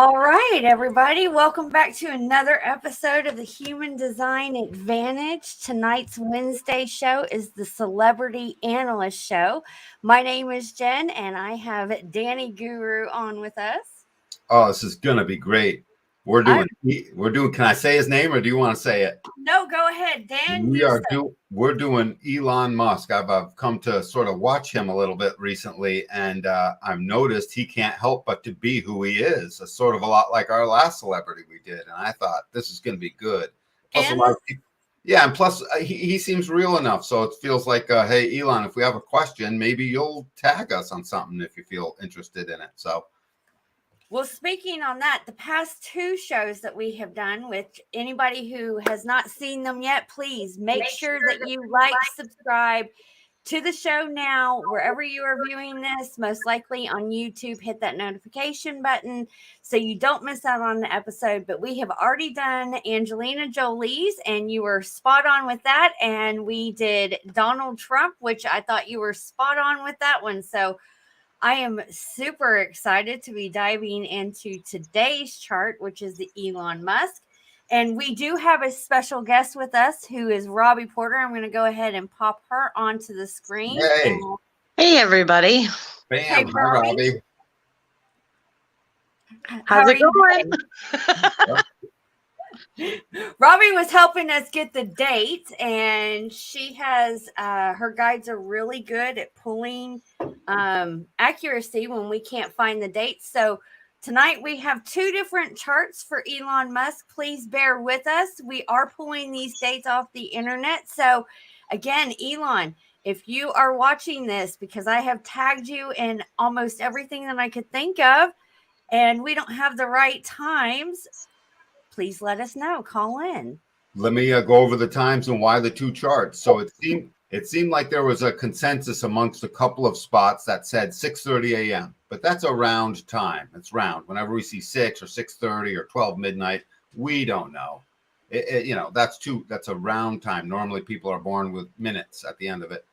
All right, everybody, welcome back to another episode of the Human Design Advantage. Tonight's Wednesday show is the Celebrity Analyst Show. My name is Jen, and I have Danny Guru on with us. Oh, this is gonna be great. We're doing. Can I say his name, or do you want to say it? No, go ahead, Dan. We're doing Elon Musk. I've come to sort of watch him a little bit recently, and I've noticed he can't help but to be who he is. It's sort of a lot like our last celebrity we did, and I thought this is going to be good. Plus, and plus he seems real enough, so it feels like, hey, Elon, if we have a question, maybe you'll tag us on something if you feel interested in it. So. Well, speaking on that, the past two shows that we have done, with anybody who has not seen them yet, please make sure that you subscribe to the show now, wherever you are viewing this, most likely on YouTube. Hit that notification button so you don't miss out on the episode. But we have already done Angelina Jolie's, and you were spot on with that. And we did Donald Trump, which I thought you were spot on with that one. So I am super excited to be diving into today's chart, which is the Elon Musk. And we do have a special guest with us who is Robbie Porter. I'm going to go ahead and pop her onto the screen. Hey, everybody. Bam. Hey, Robbie. How's it going? Robbie was helping us get the dates, and she has her guides are really good at pulling accuracy when we can't find the dates. So tonight we have two different charts for Elon Musk. Please bear with us. We are pulling these dates off the internet. So again, Elon, if you are watching this, because I have tagged you in almost everything that I could think of, and we don't have the right times, please let us know. Call in. Let me go over the times and why the two charts. So it seemed like there was a consensus amongst a couple of spots that said 6:30 a.m. But that's a round time. It's round. Whenever we see 6 or 6:30 or 12 midnight, we don't know. That's a round time. Normally people are born with minutes at the end of it.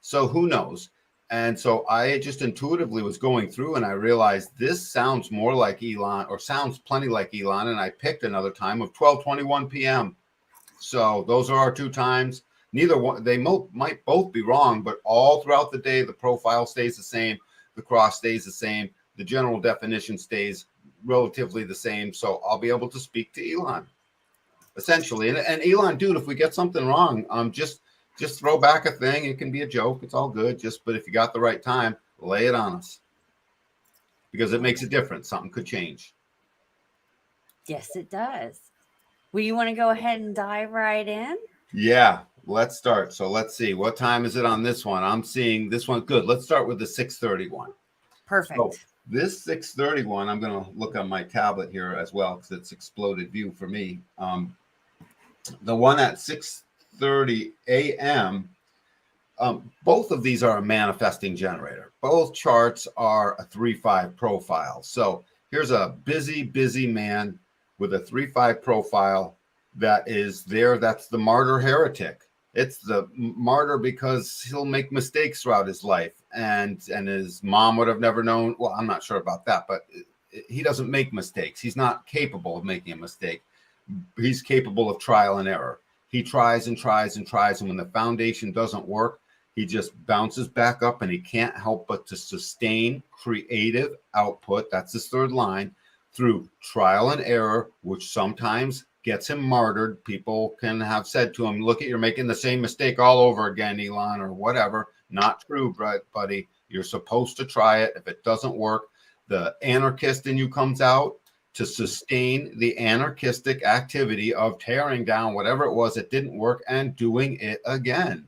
So who knows? And so I just intuitively was going through, and I realized this sounds more like Elon, or sounds plenty like Elon. And I picked another time of 12:21 p.m. So those are our two times. Neither one, they might both be wrong, but all throughout the day, the profile stays the same. The cross stays the same. The general definition stays relatively the same. So I'll be able to speak to Elon, essentially. And Elon, dude, if we get something wrong, just throw back a thing. It can be a joke. It's all good. But if you got the right time, lay it on us, because it makes a difference. Something could change. Yes, it does. Well, you want to go ahead and dive right in? Yeah, let's start. So let's see. What time is it on this one? I'm seeing this one. Good. Let's start with the 6:31. Perfect. So this 6:31, I'm going to look on my tablet here as well, because it's exploded view for me. The one at 6:30 a.m. Both of these are a manifesting generator. Both charts are a 3-5 profile. So here's a busy man with a 3-5 profile that is there. That's the martyr heretic. It's the martyr because he'll make mistakes throughout his life, and his mom would have never known. Well, I'm not sure about that, but he doesn't make mistakes. He's not capable of making a mistake. He's capable of trial and error. He tries and tries and tries, and when the foundation doesn't work, he just bounces back up, and he can't help but to sustain creative output. That's his third line, through trial and error, which sometimes gets him martyred. People can have said to him, look, you're making the same mistake all over again, Elon, or whatever. Not true, buddy. You're supposed to try it. If it doesn't work, the anarchist in you comes out to sustain the anarchistic activity of tearing down whatever it was that didn't work and doing it again.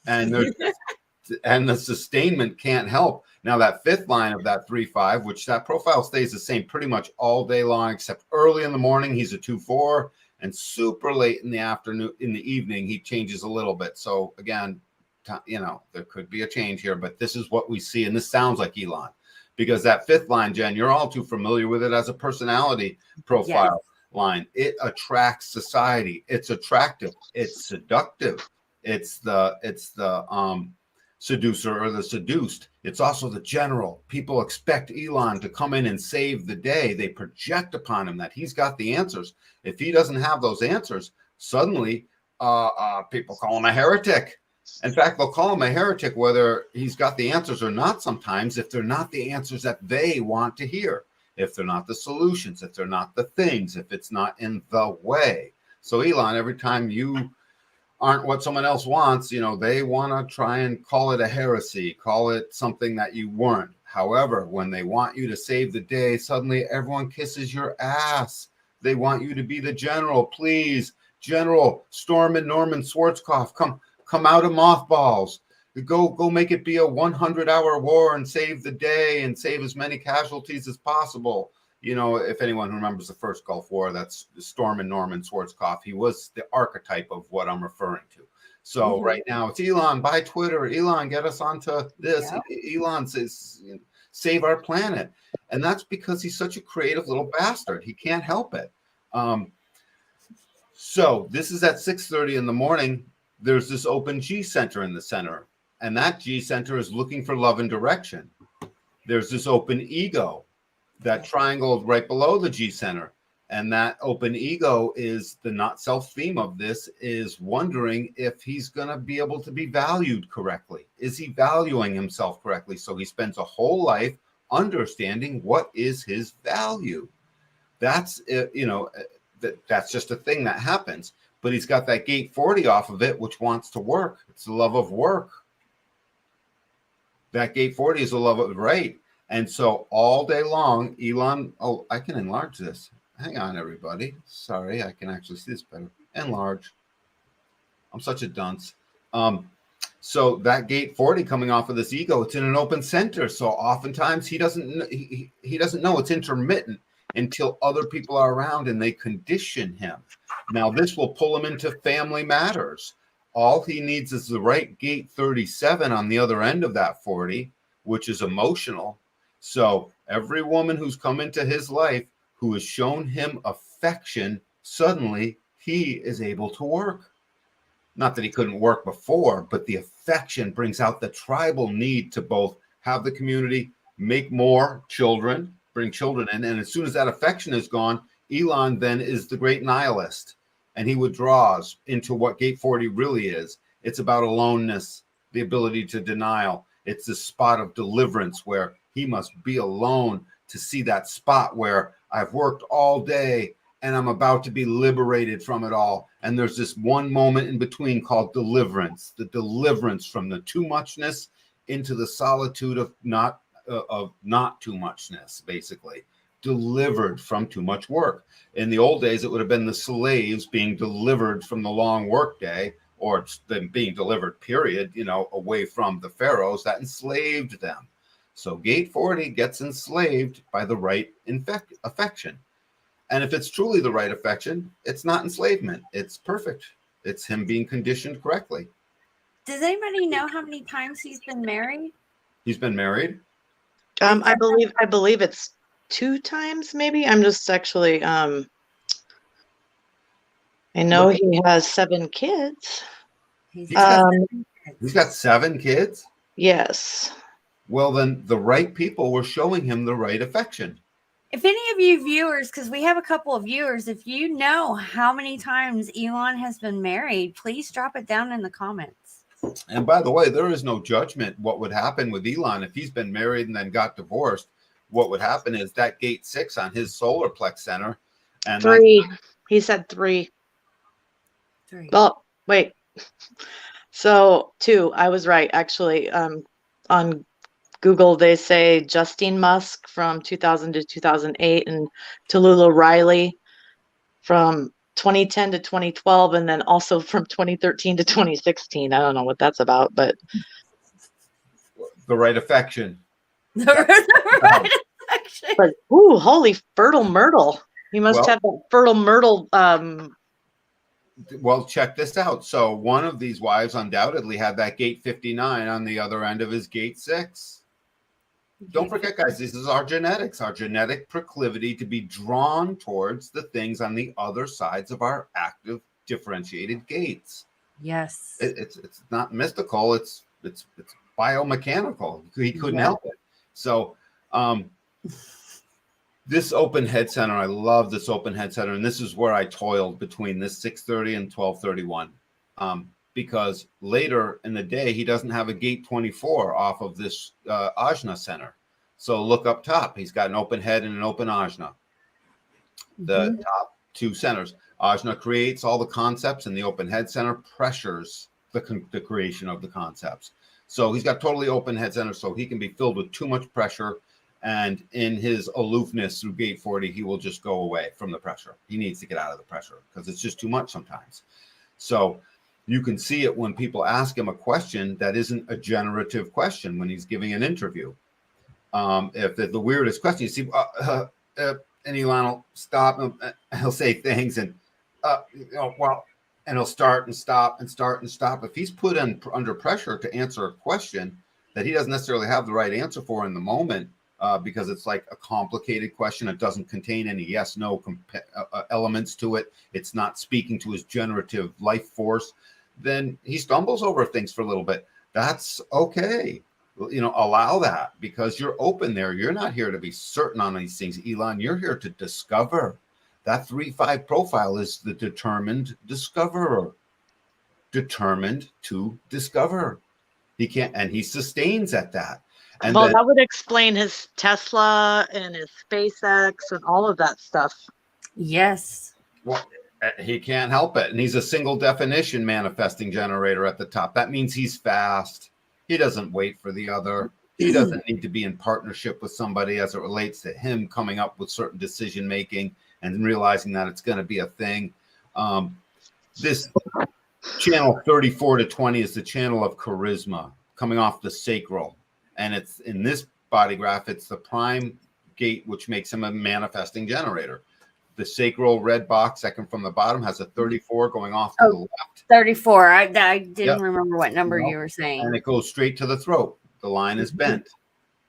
And the sustainment can't help. Now, that fifth line of that 3-5, which that profile stays the same pretty much all day long, except early in the morning, he's a 2-4, and super late in the afternoon, in the evening, he changes a little bit. So again, there could be a change here, but this is what we see. And this sounds like Elon, because that fifth line, Jen, you're all too familiar with it as a personality profile line. It attracts society. It's attractive. It's seductive. It's the seducer or the seduced. It's also the general. People expect Elon to come in and save the day. They project upon him that he's got the answers. If he doesn't have those answers, suddenly people call him a heretic. In fact, they'll call him a heretic whether he's got the answers or not sometimes, if they're not the answers that they want to hear, if they're not the solutions, if they're not the things, if it's not in the way. So Elon, every time you aren't what someone else wants, they want to try and call it a heresy, call it something that you weren't. However, when they want you to save the day, suddenly everyone kisses your ass. They want you to be the general. Please, General Stormin Norman Schwarzkopf, come out of mothballs. Go make it be a 100-hour war and save the day and save as many casualties as possible. If anyone remembers the first Gulf War, that's Stormin Norman Schwarzkopf. He was the archetype of what I'm referring to. So right now it's Elon, buy Twitter. Elon, get us onto this. Yep. Elon says, save our planet. And that's because he's such a creative little bastard. He can't help it. So this is at 6:30 in the morning. There's this open G center in the center. And that G center is looking for love and direction. There's this open ego. That triangle right below the G center, and that open ego is the not self theme of this, is wondering if he's going to be able to be valued correctly. Is he valuing himself correctly? So he spends a whole life understanding what is his value. That's that's just a thing that happens. But he's got that gate 40 off of it, which wants to work. It's the love of work. That gate 40 is the love of right. And so all day long, Elon, I can enlarge this. Hang on, everybody. Sorry, I can actually see this better. Enlarge. I'm such a dunce. So that gate 40 coming off of this ego, it's in an open center. So oftentimes he doesn't know it's intermittent until other people are around and they condition him. Now this will pull him into family matters. All he needs is the right gate 37 on the other end of that 40, which is emotional. So every woman who's come into his life who has shown him affection, suddenly he is able to work. Not that he couldn't work before, but the affection brings out the tribal need to both have the community, make more children, bring children in. And as soon as that affection is gone, Elon then is the great nihilist. And he withdraws into what gate 40 really is. It's about aloneness, the ability to denial. It's the spot of deliverance where he must be alone to see that spot where I've worked all day and I'm about to be liberated from it all. And there's this one moment in between called deliverance, the deliverance from the too muchness into the solitude of not too muchness, basically. Delivered from too much work. In the old days, it would have been the slaves being delivered from the long work day, or them being delivered, period, away from the pharaohs that enslaved them. So gate 40 gets enslaved by the right affection. And if it's truly the right affection, it's not enslavement. It's perfect. It's him being conditioned correctly. Does anybody know how many times he's been married? He's been married? I believe it's 2 times, maybe. I'm just actually I know he has 7 kids. He's got 7 kids? Yes. Well, then the right people were showing him the right affection. If any of you viewers, because we have a couple of viewers, if you know how many times Elon has been married, please drop it down in the comments. And by the way, there is no judgment. What would happen with Elon if he's been married and then got divorced? What would happen is that gate 6 on his solar plex center. And 3. He said 3. 3. Well, wait. So 2. I was right, actually. On Google, they say Justine Musk from 2000 to 2008 and Tallulah Riley from 2010 to 2012, and then also from 2013 to 2016. I don't know what that's about, but the right affection. The right affection. But ooh, holy fertile myrtle! He must have that fertile myrtle. Well, check this out. So one of these wives undoubtedly had that gate 59 on the other end of his gate 6. Don't forget, guys, this is our genetics, our genetic proclivity to be drawn towards the things on the other sides of our active differentiated gates. Yes. It's not mystical. It's biomechanical. He couldn't Yeah. help it. So this open head center, I love this open head center. And this is where I toiled between this 6:30 and 12:31. Because later in the day, he doesn't have a gate 24 off of this ajna center. So look up top. He's got an open head and an open ajna. The top two centers. Ajna creates all the concepts, and the open head center pressures the creation of the concepts. So he's got totally open head center, so he can be filled with too much pressure. And in his aloofness through gate 40, he will just go away from the pressure. He needs to get out of the pressure because it's just too much sometimes. So you can see it when people ask him a question that isn't a generative question when he's giving an interview. If the weirdest question, you see, and Elon will stop and he'll say things and, and he'll start and stop and start and stop. If he's put under pressure to answer a question that he doesn't necessarily have the right answer for in the moment, because it's like a complicated question, it doesn't contain any yes, no elements to it, it's not speaking to his generative life force, then he stumbles over things for a little bit. That's okay. Allow that, because you're open there. You're not here to be certain on these things, Elon. You're here to discover. That 3-5 profile is the determined discoverer. Determined to discover. He can't, and he sustains at that. And well, that would explain his Tesla and his SpaceX and all of that stuff. Yes. Well, he can't help it. And he's a single definition manifesting generator at the top. That means he's fast. He doesn't wait for the other. He doesn't need to be in partnership with somebody as it relates to him coming up with certain decision making and realizing that it's going to be a thing. This channel 34 to 20 is the channel of charisma coming off the sacral. And it's in this body graph, it's the prime gate, which makes him a manifesting generator. The sacral red box, second from the bottom, has a 34 going off to the left. 34. I didn't remember what number you were saying. And it goes straight to the throat. The line is bent.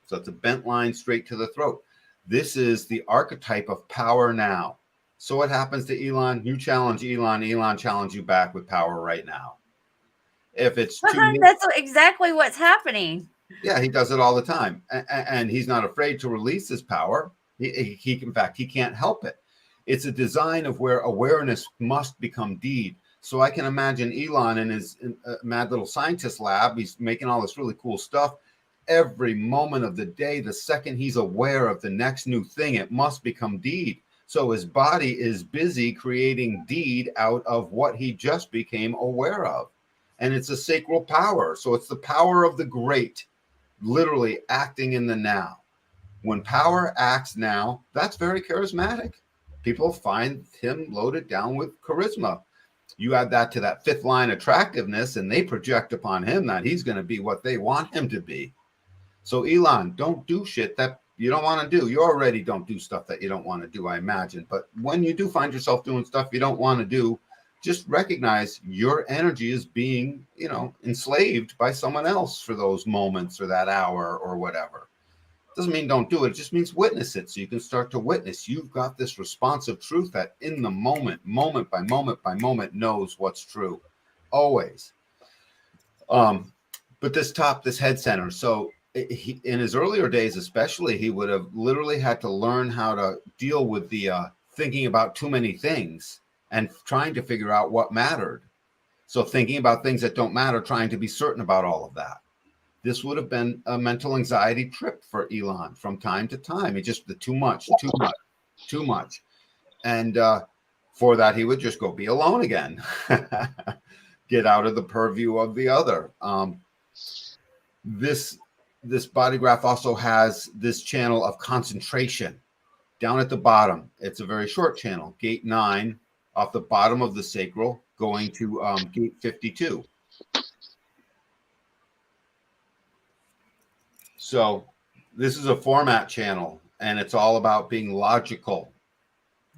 So it's a bent line straight to the throat. This is the archetype of power now. So what happens to Elon? You challenge Elon. Elon challenge you back with power right now. If it's that's exactly what's happening. Yeah, he does it all the time. And he's not afraid to release his power. He in fact, he can't help it. It's a design of where awareness must become deed. So I can imagine Elon in his mad little scientist lab. He's making all this really cool stuff. Every moment of the day, the second he's aware of the next new thing, it must become deed. So his body is busy creating deed out of what he just became aware of. And it's a sacral power. So it's the power of the great, literally acting in the now. When power acts now, that's very charismatic. People find him loaded down with charisma. You add that to that fifth line attractiveness, and they project upon him that he's going to be what they want him to be. So Elon, don't do shit that you don't want to do. You already don't do stuff that you don't want to do, I imagine. But when you do find yourself doing stuff you don't want to do, just recognize your energy is being, enslaved by someone else for those moments or that hour or whatever. Doesn't mean don't do it. It just means witness it so you can start to witness. You've got this responsive truth that in the moment by moment, knows what's true. Always. But this head center. So in his earlier days, especially, he would have literally had to learn how to deal with the thinking about too many things and trying to figure out what mattered. So thinking about things that don't matter, trying to be certain about all of that. This would have been a mental anxiety trip for Elon from time to time. It just too much. And for that, he would just go be alone again. Get out of the purview of the other. This body graph also has this channel of concentration down at the bottom. It's a very short channel, gate 9, off the bottom of the sacral, going to gate 52. So this is a format channel, and it's all about being logical.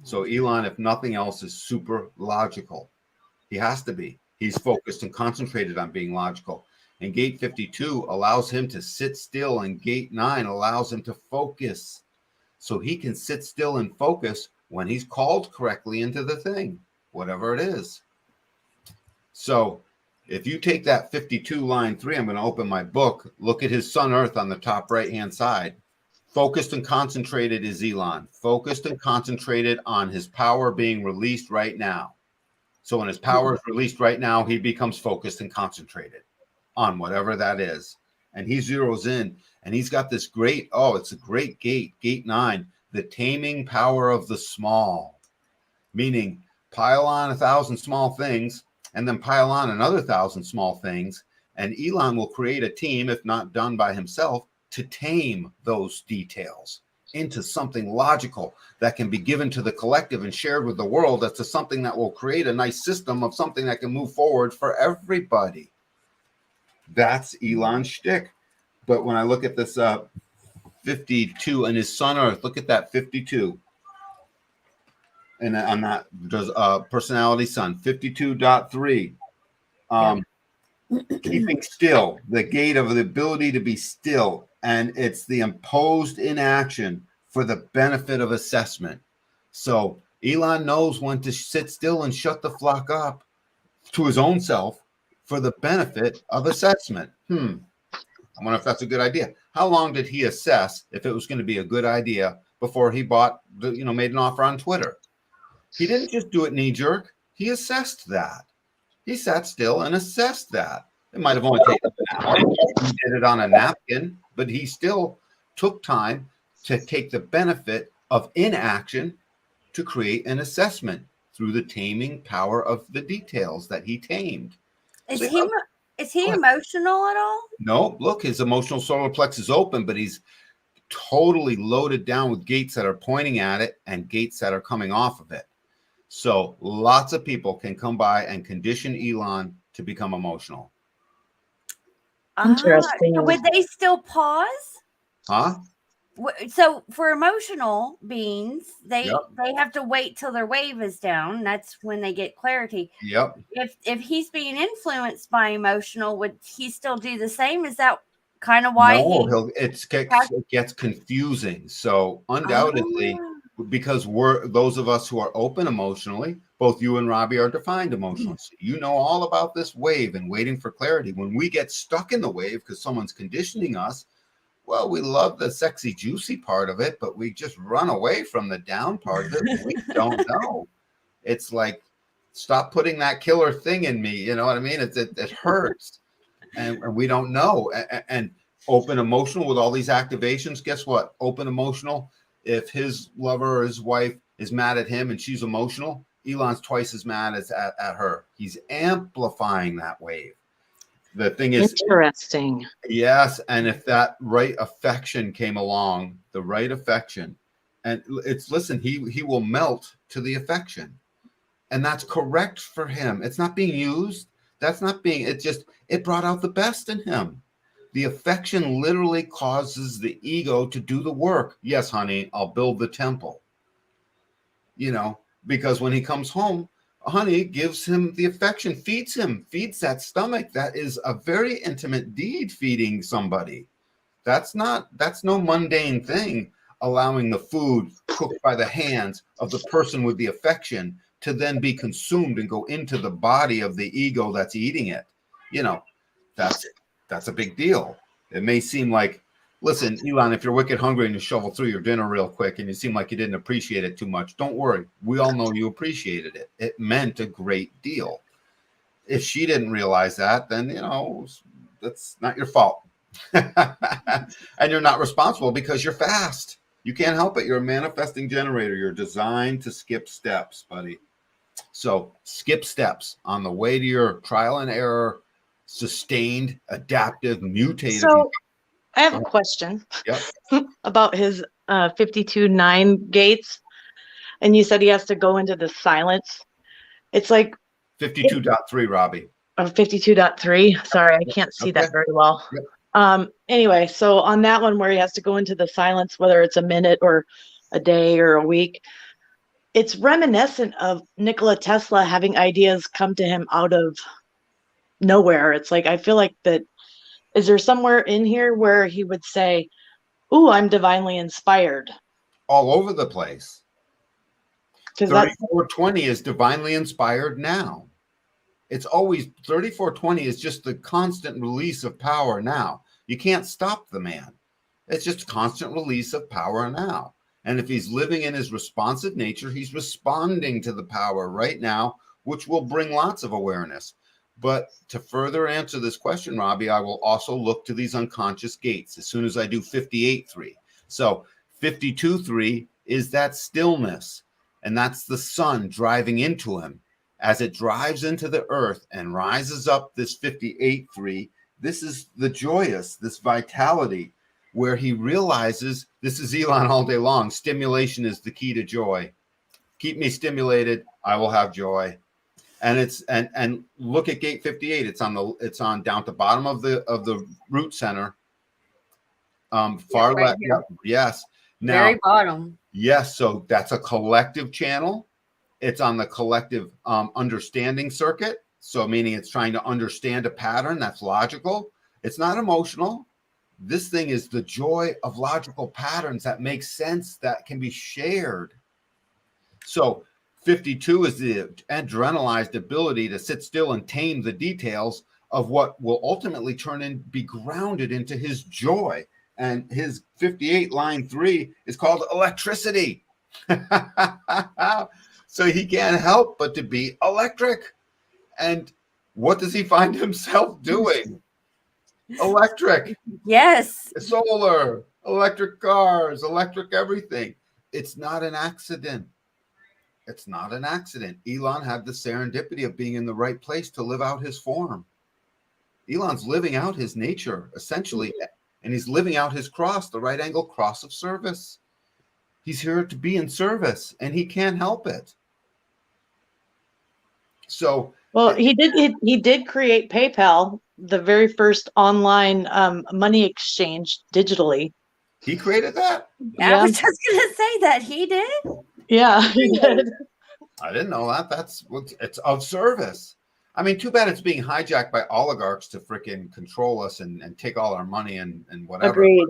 So Elon, if nothing else, is super logical. He has to be. He's focused and concentrated on being logical. And gate 52 allows him to sit still, and gate 9 allows him to focus. So he can sit still and focus when he's called correctly into the thing, whatever it is. So If you take that 52 line 3, I'm going to open my book. Look at his sun earth on the top right hand side. Focused and concentrated is Elon. Focused and concentrated on his power being released right now. So when his power is released right now, he becomes focused and concentrated on whatever that is. And he zeroes in, and he's got this great, it's a great gate 9, the taming power of the small, meaning pile on 1,000 small things and then pile on another 1,000 small things. And Elon will create a team, if not done by himself, to tame those details into something logical that can be given to the collective and shared with the world. That's something that will create a nice system of something that can move forward for everybody. That's Elon's shtick. But when I look at this 52 and his sun earth, look at that 52. And on that, there's personality sun, 52.3. Keeping still, the gate of the ability to be still. And it's the imposed inaction for the benefit of assessment. So Elon knows when to sit still and shut the flock up to his own self for the benefit of assessment. I wonder if that's a good idea. How long did he assess if it was going to be a good idea before he made an offer on Twitter? He didn't just do it knee jerk. He assessed that. He sat still and assessed that. It might have only taken an hour. He did it on a napkin, but he still took time to take the benefit of inaction to create an assessment through the taming power of the details that he tamed. Is he emotional at all? No, look, his emotional solar plex is open, but he's totally loaded down with gates that are pointing at it and gates that are coming off of it. So lots of people can come by and condition Elon to become emotional. Interesting. So would they still pause? Huh? So for emotional beings, they have to wait till their wave is down. That's when they get clarity. Yep. If he's being influenced by emotional, would he still do the same? Is that kind of why it gets confusing. So undoubtedly, because we're those of us who are open emotionally, both you and Robbie are defined emotionally. So you know all about this wave and waiting for clarity. When we get stuck in the wave because someone's conditioning us, well, we love the sexy, juicy part of it, but we just run away from the down part of it. We don't know. It's like, stop putting that killer thing in me. You know what I mean? It hurts. And we don't know. And open emotional with all these activations, guess what? Open emotional, if his lover or his wife is mad at him and she's emotional, Elon's twice as mad as at her. He's amplifying that wave. The thing is interesting. Yes, and if that right affection came along, the right affection, and he will melt to the affection, and that's correct for him. It's not being used. It brought out the best in him. The affection literally causes the ego to do the work. Yes, honey, I'll build the temple. Because when he comes home, honey gives him the affection, feeds that stomach. That is a very intimate deed, feeding somebody. That's no mundane thing, allowing the food cooked by the hands of the person with the affection to then be consumed and go into the body of the ego that's eating it. That's a big deal. It may seem like, listen, Elon, if you're wicked hungry and you shovel through your dinner real quick and you seem like you didn't appreciate it too much, don't worry. We all know you appreciated it. It meant a great deal. If she didn't realize that, then, that's not your fault. And you're not responsible because you're fast. You can't help it. You're a manifesting generator. You're designed to skip steps, buddy. So skip steps on the way to your trial and error, sustained, adaptive, mutative. So I have a question about his 52.9 gates. And you said he has to go into the silence. It's like 52.3, Robbie. 52.3. Sorry, I can't see that very well. Yep. Anyway, so on that one where he has to go into the silence, whether it's a minute or a day or a week, it's reminiscent of Nikola Tesla having ideas come to him out of nowhere. It's like, I feel like that. Is there somewhere in here where he would say, "Ooh, I'm divinely inspired"? All over the place. 3420 is divinely inspired now. It's always 3420 is just the constant release of power now. You can't stop the man. It's just constant release of power now. And if he's living in his responsive nature, he's responding to the power right now, which will bring lots of awareness. But to further answer this question, Robbie, I will also look to these unconscious gates as soon as I do 58.3. So 52.3 is that stillness, and that's the sun driving into him. As it drives into the earth and rises up this 58.3, this is the joyous, this vitality, where he realizes, this is Elon all day long, stimulation is the key to joy. Keep me stimulated, I will have joy. And it's and look at gate 58. It's on down at the bottom of the root center. Far right left. here. Yes. Now, Very bottom. yes. So that's a collective channel. It's on the collective understanding circuit. So meaning it's trying to understand a pattern that's logical. It's not emotional. This thing is the joy of logical patterns that make sense, that can be shared. So 52 is the adrenalized ability to sit still and tame the details of what will ultimately be grounded into his joy. And his 58 line 3 is called electricity. So he can't help but to be electric. And what does he find himself doing? Electric. Yes. Solar, electric cars, electric everything. It's not an accident. It's not an accident. Elon had the serendipity of being in the right place to live out his form. Elon's living out his nature, essentially, and he's living out his cross, the right angle cross of service. He's here to be in service, and he can't help it. So, well, he did create PayPal, the very first online money exchange digitally. He created that? Yeah. I was just gonna say that he did. Yeah, he did. I didn't know that. It's of service. I mean, too bad it's being hijacked by oligarchs to freaking control us and take all our money and whatever. Agreed.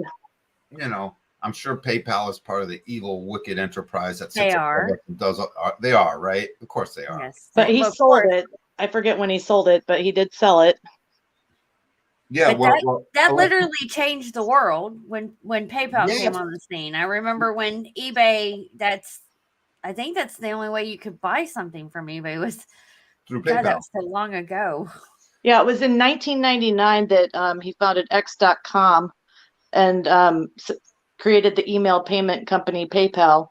But, you know, I'm sure PayPal is part of the evil, wicked enterprise that They are. They are, right? Of course they are. Yes. But he sold it. I forget when he sold it, but he did sell it. Yeah, that literally changed the world when PayPal came on the scene. I remember when eBay. I think that's the only way you could buy something from eBay was through PayPal. That was so long ago. Yeah, it was in 1999 that he founded X.com and created the email payment company PayPal,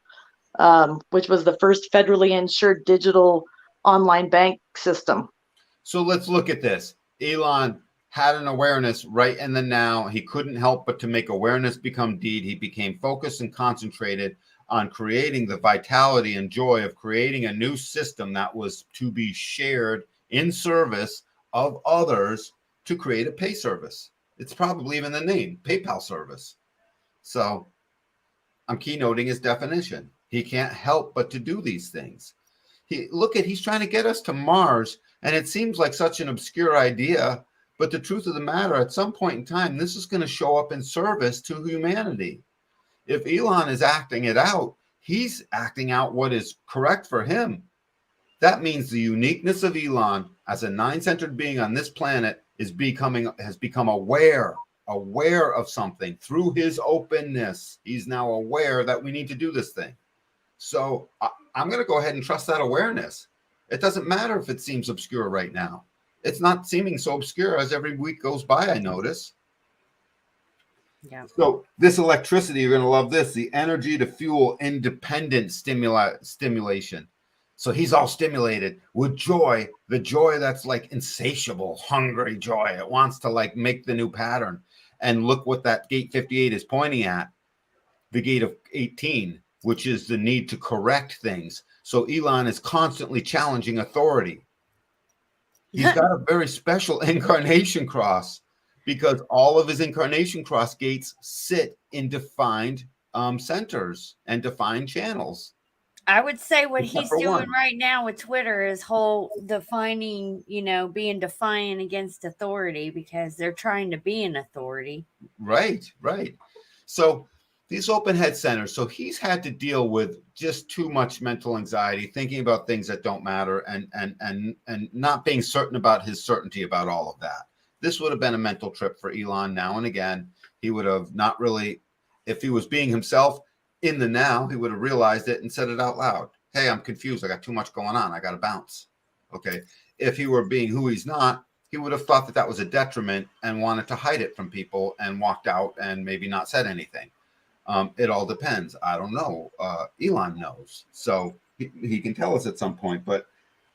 which was the first federally insured digital online bank system. So let's look at this. Elon had an awareness right in the now. He couldn't help but to make awareness become deed. He became focused and concentrated on creating the vitality and joy of creating a new system that was to be shared in service of others to create a pay service. It's probably even the name, PayPal service. So I'm keynoting his definition. He can't help but to do these things. He's trying to get us to Mars, and it seems like such an obscure idea, but the truth of the matter, at some point in time, this is going to show up in service to humanity. If Elon is acting it out, he's acting out what is correct for him. That means the uniqueness of Elon as a nine-centered being on this planet has become aware of something through his openness. He's now aware that we need to do this thing. So I'm going to go ahead and trust that awareness. It doesn't matter if it seems obscure right now. It's not seeming so obscure as every week goes by, I notice. Yeah. So this electricity, you're going to love this, the energy to fuel independent stimulation. So he's all stimulated with joy, the joy that's like insatiable, hungry joy. It wants to like make the new pattern. And look what that gate 58 is pointing at, the gate of 18, which is the need to correct things. So Elon is constantly challenging authority. He's got a very special incarnation cross because all of his incarnation cross gates sit in defined centers and defined channels. I would say what he's doing right now with Twitter is whole defining, being defiant against authority because they're trying to be an authority. Right. So these open head centers. So he's had to deal with just too much mental anxiety, thinking about things that don't matter, and not being certain about his certainty about all of that. This would have been a mental trip for Elon now and again. He would have not really, if he was being himself in the now, he would have realized it and said it out loud. Hey, I'm confused. I got too much going on. I got to bounce. Okay. If he were being who he's not, he would have thought that that was a detriment and wanted to hide it from people and walked out and maybe not said anything. It all depends. I don't know. Elon knows. So he can tell us at some point, but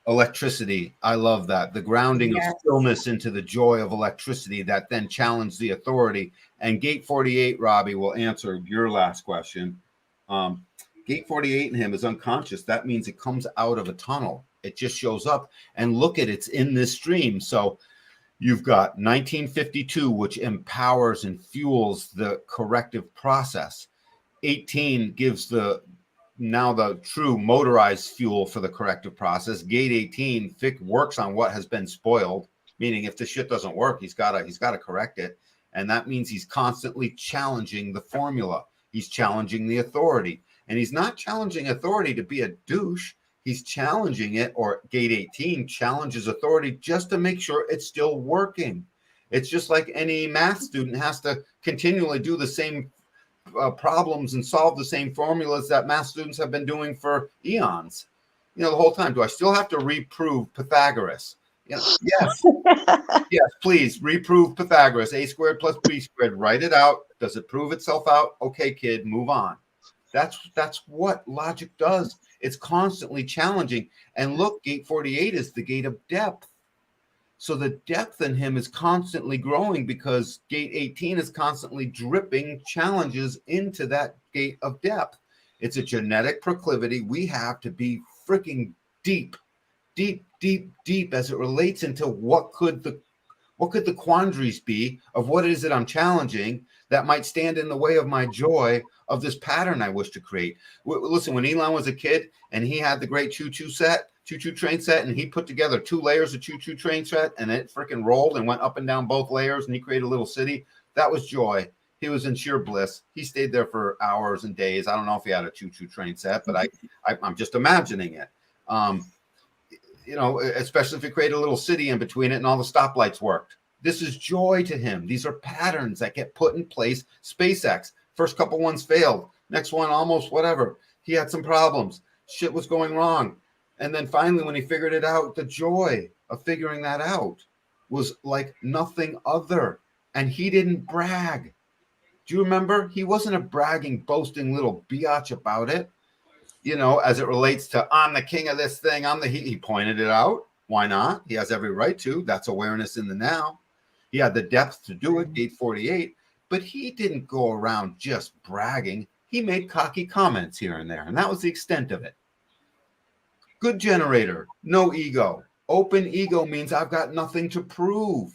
electricity, I love that. The grounding of stillness into the joy of electricity that then challenged the authority. And Gate 48, Robbie, will answer your last question. Gate 48 in him is unconscious. That means it comes out of a tunnel. It just shows up. And look at it's in this stream. So you've got 1952, which empowers and fuels the corrective process. 18 gives the true motorized fuel for the corrective process. Gate 18 works on what has been spoiled, meaning if the shit doesn't work, he's got to correct it. And that means he's constantly challenging the formula. He's challenging the authority. And he's not challenging authority to be a douche. He's challenging it, or Gate 18 challenges authority just to make sure it's still working. It's just like any math student has to continually do the same problems and solve the same formulas that math students have been doing for eons. The whole time. Do I still have to reprove Pythagoras? Yes. Yes, please reprove Pythagoras. A squared plus b squared. Write it out. Does it prove itself out? Okay, kid, move on. That's what logic does. It's constantly challenging. And look, Gate 48 is the gate of depth. So the depth in him is constantly growing because Gate 18 is constantly dripping challenges into that gate of depth. It's a genetic proclivity. We have to be freaking deep as it relates into what could the quandaries be of what is it I'm challenging that might stand in the way of my joy of this pattern I wish to create. Listen, when Elon was a kid and he had the great choo-choo train set, and he put together 2 layers of choo-choo train set, and it freaking rolled and went up and down both layers, and he created a little city. That was joy. He was in sheer bliss. He stayed there for hours and days. I don't know if he had a choo-choo train set, but I'm just imagining it. Especially if he created a little city in between it and all the stoplights worked. This is joy to him. These are patterns that get put in place. SpaceX, first couple ones failed. Next one, almost whatever. He had some problems. Shit was going wrong. And then finally, when he figured it out, the joy of figuring that out was like nothing other. And he didn't brag. Do you remember? He wasn't a bragging, boasting little biatch about it. As it relates to, I'm the king of this thing. He pointed it out. Why not? He has every right to. That's awareness in the now. He had the depth to do it, Gate 48. But he didn't go around just bragging. He made cocky comments here and there. And that was the extent of it. Good generator, no ego. Open ego means I've got nothing to prove.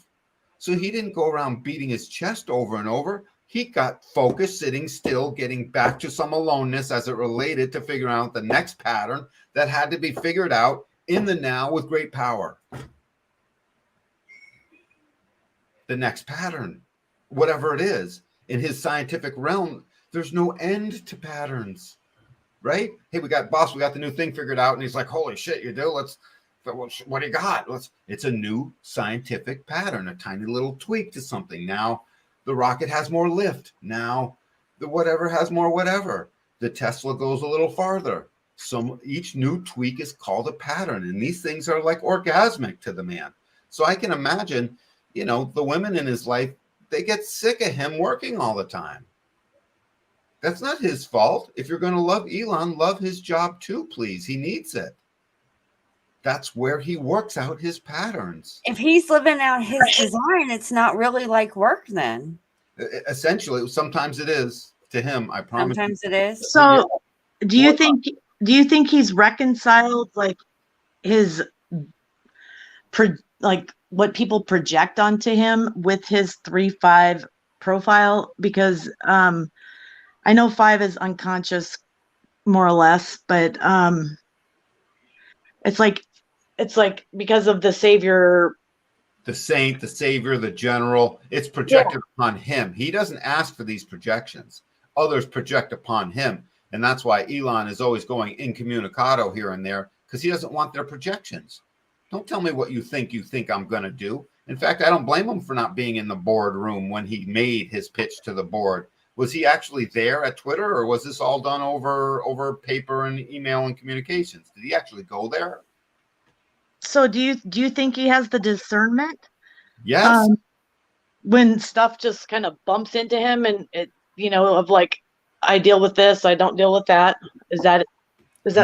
So he didn't go around beating his chest over and over. He got focused, sitting still, getting back to some aloneness as it related to figuring out the next pattern that had to be figured out in the now with great power. The next pattern, whatever it is, in his scientific realm, there's no end to patterns. Right? Hey, we got the new thing figured out. And he's like, holy shit, you do? What do you got? It's a new scientific pattern, a tiny little tweak to something. Now the rocket has more lift. Now the whatever has more whatever. The Tesla goes a little farther. Each new tweak is called a pattern. And these things are like orgasmic to the man. So I can imagine, the women in his life, they get sick of him working all the time. That's not his fault. If you're going to love Elon, love his job too, please. He needs it. That's where he works out his patterns. If he's living out his design, it's not really like work then. Essentially, sometimes it is to him. I promise. Sometimes it is. So, do you think he's reconciled like his what people project onto him with his 3-5 profile? Because I know 5 is unconscious, more or less, but it's like because of the savior, the saint, the savior, the general, it's projected upon him. He doesn't ask for these projections. others project upon him. And that's why Elon is always going incommunicado here and there, because he doesn't want their projections. Don't tell me what you think I'm going to do. In fact, I don't blame him for not being in the boardroom when he made his pitch to the board. Was he actually there at Twitter, or was this all done over paper and email and communications? Did he actually go there? So do you think he has the discernment? Yes. When stuff just kind of bumps into him and it, of like, I deal with this, I don't deal with that. Is that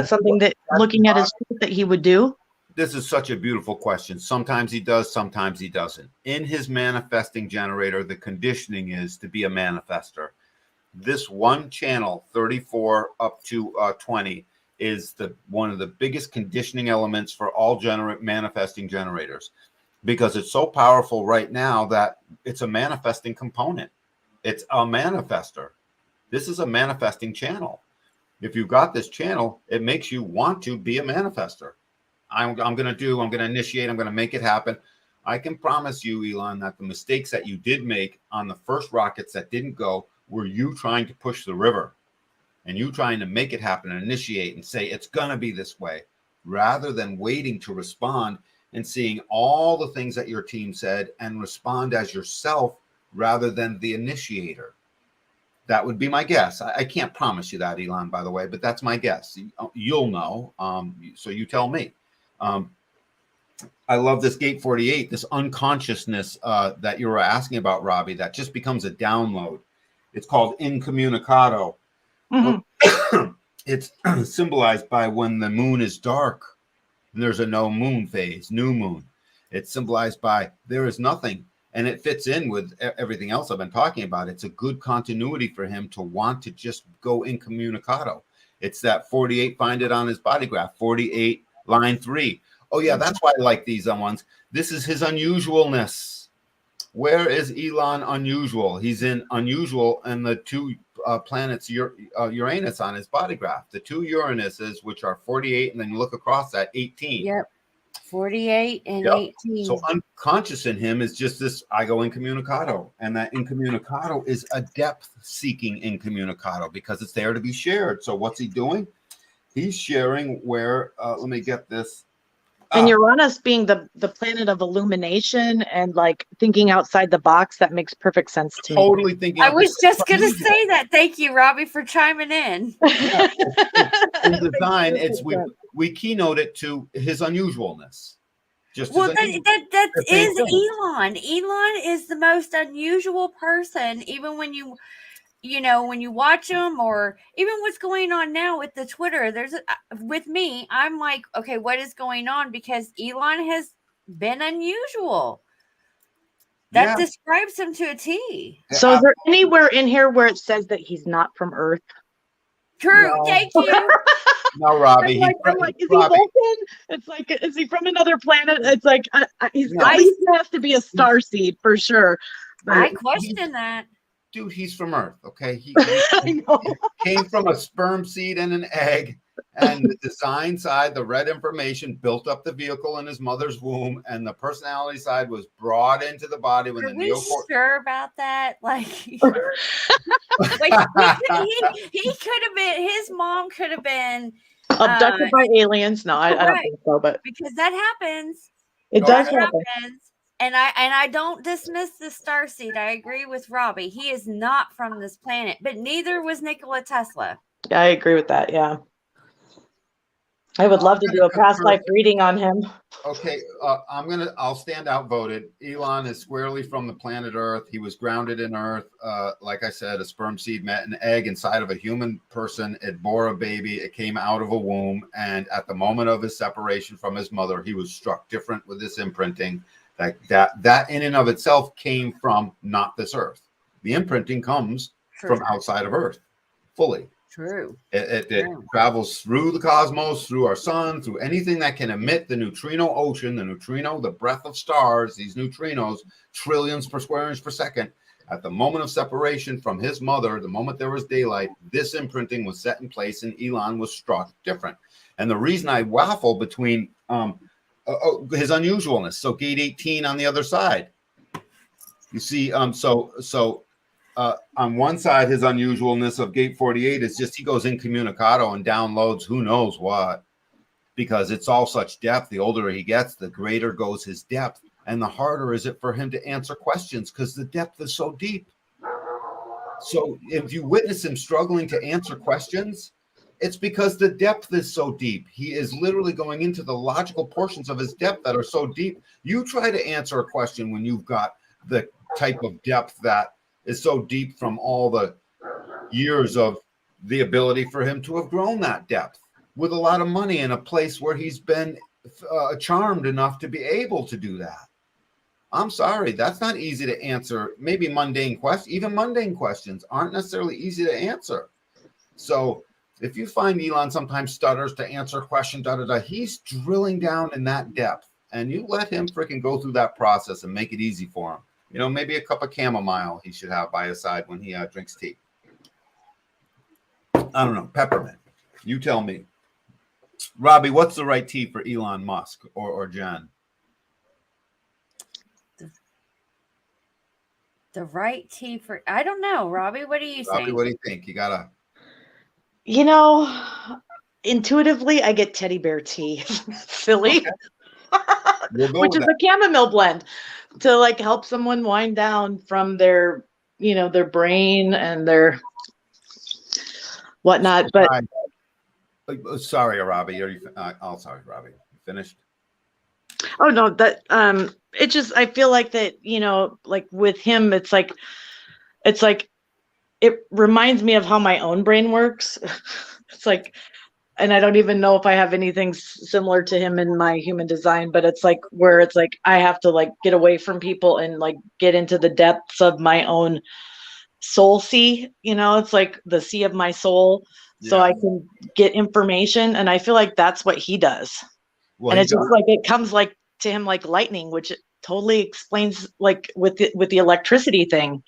something that looking at his tweet that he would do? This is such a beautiful question. Sometimes he does, sometimes he doesn't. In his manifesting generator, the conditioning is to be a manifester. This one channel, 34 up to 20, is one of the biggest conditioning elements for all manifesting generators, because it's so powerful right now that it's a manifesting component. It's a manifester. This is a manifesting channel. If you've got this channel, it makes you want to be a manifester. I'm going to initiate, I'm going to make it happen. I can promise you, Elon, that the mistakes that you did make on the first rockets that didn't go were you trying to push the river and you trying to make it happen and initiate and say, it's going to be this way, rather than waiting to respond and seeing all the things that your team said and respond as yourself rather than the initiator. That would be my guess. I can't promise you that, Elon, by the way, but that's my guess. You'll know. So you tell me. I love this gate 48, this unconsciousness that you were asking about, Robbie, that just becomes a download. It's called incommunicado. Mm-hmm. It's symbolized by when the moon is dark and there's a no moon phase, new moon. It's symbolized by there is nothing. And it fits in with everything else I've been talking about. It's a good continuity for him to want to just go incommunicado. It's that 48, find it on his body graph, 48, line 3. Oh, yeah, that's why I like these ones. This is his unusualness. Where is Elon unusual? He's in unusual and the two planets Uranus on his body graph. The two Uranuses, which are 48, and then you look across that 18. Yep. 48 and 18. So unconscious in him is just this, I go incommunicado. And that incommunicado is a depth-seeking incommunicado because it's there to be shared. So what's he doing? He's sharing where, let me get this. And Uranus being the planet of illumination and like thinking outside the box, that makes perfect sense to me. Totally thinking. I was just going to say that. Thank you, Robbie, for chiming in. Yeah, in design, we keynote it to his unusualness. That is Elon. Elon is the most unusual person, even when when you watch him, or even what's going on now with the Twitter. With me, I'm like, okay, what is going on? Because Elon has been unusual. That describes him to a T. So is there anywhere in here where it says that he's not from Earth? True. No. Thank you. No, Robbie. I'm like, is he Vulcan? It's like, is he from another planet? It's like, he's at least has to be a starseed for sure. But I question that. Dude, he's from Earth, okay? He came from a sperm seed and an egg, and the design side, the red information, built up the vehicle in his mother's womb, and the personality side was brought into the body when Are we sure about that? Like, he could have been, his mom could have been abducted by aliens. No, I don't think so, but because that happens. It does happen. And I don't dismiss the starseed. I agree with Robbie. He is not from this planet, but neither was Nikola Tesla. Yeah, I agree with that. Yeah. I would love to do a past life reading on him. Okay, I'll stand outvoted. Elon is squarely from the planet Earth. He was grounded in Earth. Like I said, a sperm seed met an egg inside of a human person. It bore a baby. It came out of a womb. And at the moment of his separation from his mother, he was struck different with this imprinting. That in and of itself came from not this Earth. The imprinting comes from outside of Earth, fully. True. It travels through the cosmos, through our sun, through anything that can emit the neutrino ocean, the breath of stars, these neutrinos, trillions per square inch per second. At the moment of separation from his mother, the moment there was daylight, this imprinting was set in place and Elon was struck different. And the reason I waffle between his unusualness. So gate 18 on the other side. You see, so on one side, his unusualness of gate 48 is just he goes incommunicado and downloads who knows what, because it's all such depth. The older he gets, the greater goes his depth, and the harder is it for him to answer questions because the depth is so deep. So if you witness him struggling to answer questions, it's because the depth is so deep. He is literally going into the logical portions of his depth that are so deep. You try to answer a question when you've got the type of depth that is so deep from all the years of the ability for him to have grown that depth with a lot of money in a place where he's been charmed enough to be able to do that. I'm sorry, that's not easy to answer. Maybe mundane questions, even mundane questions aren't necessarily easy to answer. So if you find Elon sometimes stutters to answer a question, he's drilling down in that depth, and you let him freaking go through that process and make it easy for him. You know, maybe a cup of chamomile he should have by his side when he drinks tea. I don't know, peppermint. You tell me. Robbie, what's the right tea for Elon Musk or Jen? The right tea for, I don't know, Robbie. What are you Robbie, saying? what do you think? You gotta. You know, intuitively, I get teddy bear tea. Silly. Okay. We'll go Which with is that. a chamomile blend to like help someone wind down from their, you know, their brain and their whatnot. But Sorry, Robbie. Sorry, Robbie. You finished? oh no, that it just, I feel like that, you know, like with him, it's like it reminds me of how my own brain works. It's like, and I don't even know if I have anything similar to him in my human design, but it's like where it's like I have to like get away from people and like get into the depths of my own soul sea. You know, it's like the sea of my soul, so Yeah. I can get information, and I feel like that's what he does. Well, And he it's just does. like it comes like to him like lightning, which totally explains like with the electricity thing.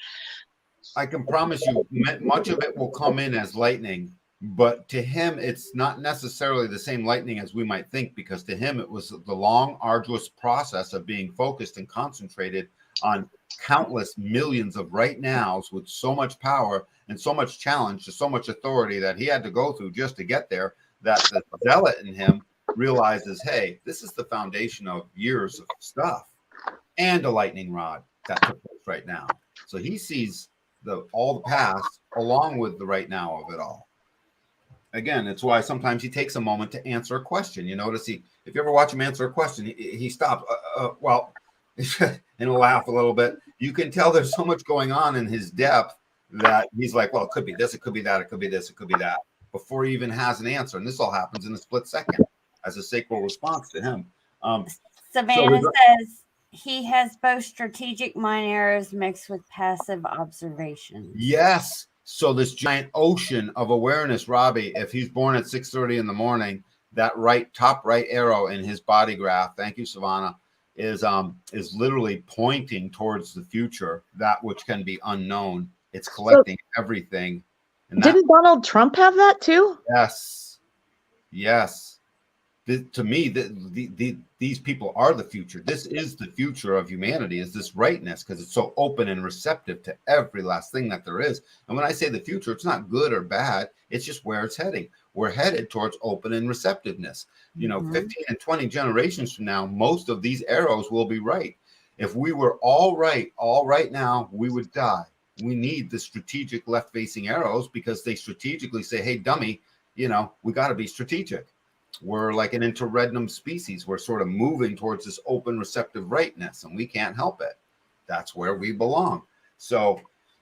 I can promise you, much of it will come in as lightning, but to him, it's not necessarily the same lightning as we might think, because to him, it was the long, arduous process of being focused and concentrated on countless millions of right nows with so much power and so much challenge to so much authority that he had to go through just to get there, that the zealot in him realizes, hey, this is the foundation of years of stuff and a lightning rod that took place right now. So he sees all the past along with the right now of it all. Again, it's why sometimes he takes a moment to answer a question. You notice if you ever watch him answer a question, he stops. Well, and he'll laugh a little bit. You can tell there's so much going on in his depth that he's like, well, it could be this, it could be that, it could be this, it could be that, before he even has an answer. And this all happens in a split second as a sacral response to him. Savannah says he has both strategic mind arrows mixed with passive observation. Yes. So this giant ocean of awareness, Robbie, if he's born at 6:30 in the morning, that top right arrow in his body graph, thank you, Savannah, is literally pointing towards the future, that which can be unknown. It's collecting everything. And didn't Donald Trump have that too? Yes. Yes. To me, these people are the future. This is the future of humanity, is this rightness, because it's so open and receptive to every last thing that there is. And when I say the future, it's not good or bad. It's just where it's heading. We're headed towards open and receptiveness. You know, 15 and 20 generations from now, most of these arrows will be right. If we were all right now, we would die. We need the strategic left-facing arrows because they strategically say, hey, dummy, you know, we got to be strategic. We're like an interregnum species. We're sort of moving towards this open, receptive rightness, and we can't help it. That's where we belong. So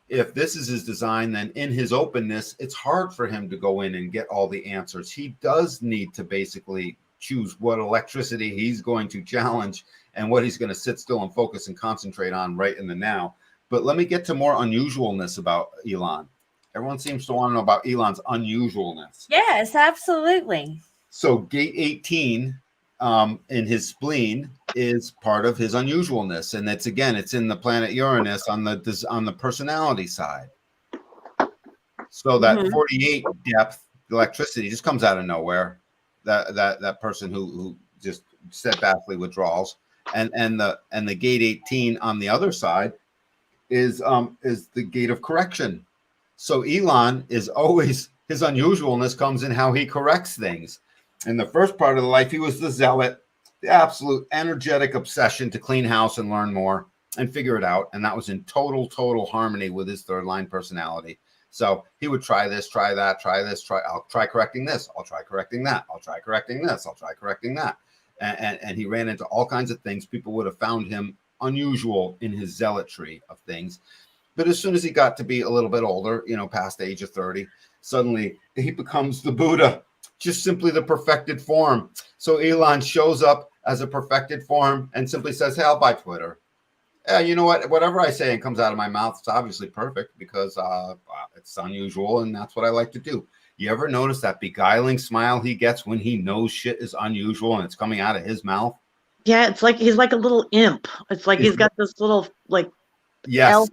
if this is his design, then in his openness, it's hard for him to go in and get all the answers. He does need to basically choose what electricity he's going to challenge and what he's going to sit still and focus and concentrate on right in the now. But let me get to more unusualness about Elon. Everyone seems to want to know about Elon's unusualness. Yes, absolutely. So gate 18 in his spleen is part of his unusualness, and it's in the planet Uranus on the personality side. So that 48 depth electricity just comes out of nowhere. That person who just steadfastly withdraws, and the gate 18 on the other side is the gate of correction. So Elon is always, his unusualness comes in how he corrects things. In the first part of the life, he was the zealot, the absolute energetic obsession to clean house and learn more and figure it out. And that was in total harmony with his third line personality. So he would try this, try that, try this, I'll try correcting this. I'll try correcting that. I'll try correcting this. I'll try correcting that. And he ran into all kinds of things. People would have found him unusual in his zealotry of things. But as soon as he got to be a little bit older, past the age of 30, suddenly he becomes the Buddha, just simply the perfected form. So Elon shows up as a perfected form and simply says, hey, I'll buy Twitter. Yeah, you know what? Whatever I say and comes out of my mouth, it's obviously perfect because it's unusual and that's what I like to do. You ever notice that beguiling smile he gets when he knows shit is unusual and it's coming out of his mouth? Yeah, it's like he's like a little imp. It's like he's got this little yes,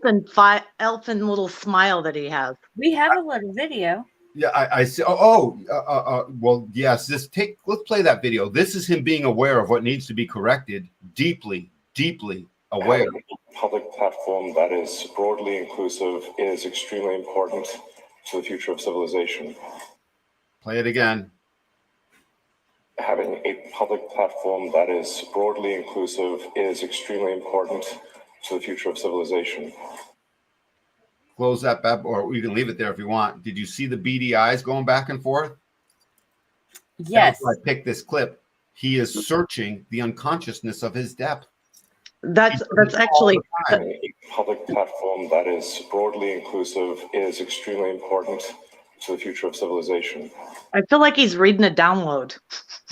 elfin little smile that he has. We have a little video. Yeah, I see. Well, yes. Let's play that video. This is him being aware of what needs to be corrected, deeply aware. Having a public platform that is broadly inclusive is extremely important to the future of civilization. Play it again. Having a public platform that is broadly inclusive is extremely important to the future of civilization. Close that back, or you can leave it there if you want. Did you see the beady eyes going back and forth? Yes. I picked this clip. He is searching the unconsciousness of his depth. That's actually Having a public platform that is broadly inclusive is extremely important to the future of civilization. I feel like he's reading a download.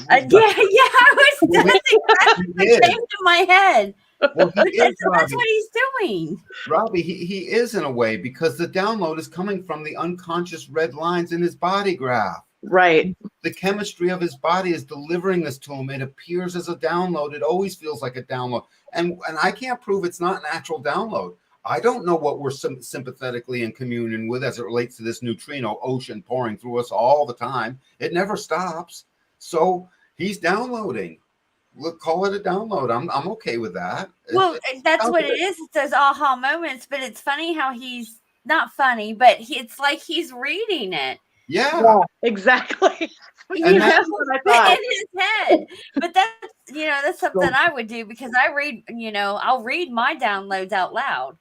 I was that's exactly what came to my head. Well, that's what he's doing. Robbie, he is in a way because the download is coming from the unconscious red lines in his body graph. Right. The chemistry of his body is delivering this to him. It appears as a download. It always feels like a download. And I can't prove it's not an actual download. I don't know what we're sympathetically in communion with as it relates to this neutrino ocean pouring through us all the time. It never stops. So he's downloading. Look, call it a download. I'm okay with that. Well, that's what it is. It's those aha moments, but it's funny how he's not funny, but it's like he's reading it. Yeah, exactly. And that's what I thought. in his head. But that's something I would do because I read, I'll read my downloads out loud.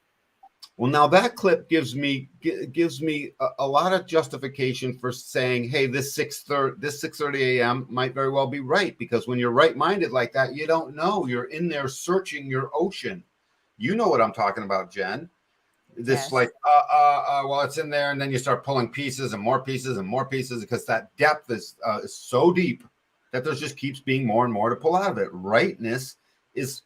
Well, now that clip gives me a lot of justification for saying, hey, this 6:30 a.m. might very well be right, because when you're right-minded like that, you don't know. You're in there searching your ocean. You know what I'm talking about, Jen. This yes. Like, well, it's in there, and then you start pulling pieces and more pieces and more pieces because that depth is so deep that there just keeps being more and more to pull out of it. Rightness is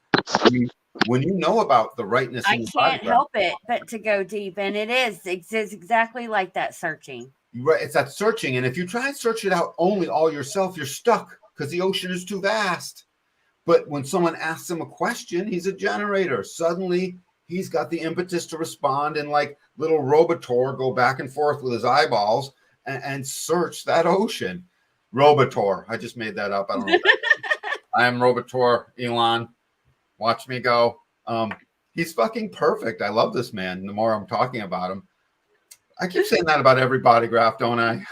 when you know about the rightness. I can't help it but to go deep, and it's exactly like that searching. Right, it's that searching, and if you try and search it out only all yourself, you're stuck because the ocean is too vast. But when someone asks him a question, he's a generator. Suddenly, he's got the impetus to respond and like little Robotor go back and forth with his eyeballs and search that ocean. Robotor. I just made that up. I don't know. I am Robotor, Elon. Watch me go. He's fucking perfect. I love this man. The more I'm talking about him. I keep saying that about every body graph, don't I?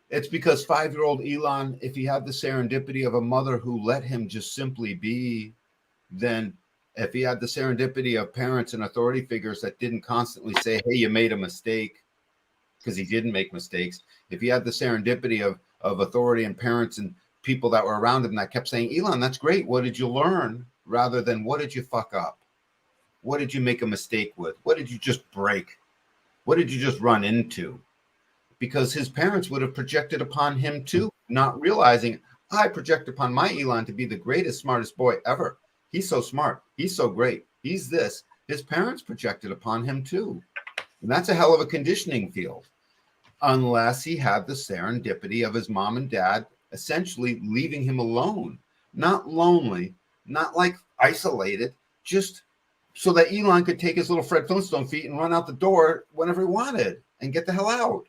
It's because 5-year-old Elon, if he had the serendipity of a mother who let him just simply be, then if he had the serendipity of parents and authority figures that didn't constantly say, hey, you made a mistake, because he didn't make mistakes. If he had the serendipity of authority and parents and people that were around him that kept saying, Elon, that's great. What did you learn? Rather than what did you fuck up? What did you make a mistake with? What did you just break? What did you just run into? Because his parents would have projected upon him too, not realizing I project upon my Elon to be the greatest, smartest boy ever. He's so smart. He's so great. He's this. His parents projected upon him too. And that's a hell of a conditioning field. Unless he had the serendipity of his mom and dad essentially leaving him alone, not lonely, not like isolated, just so that Elon could take his little Fred Flintstone feet and run out the door whenever he wanted and get the hell out.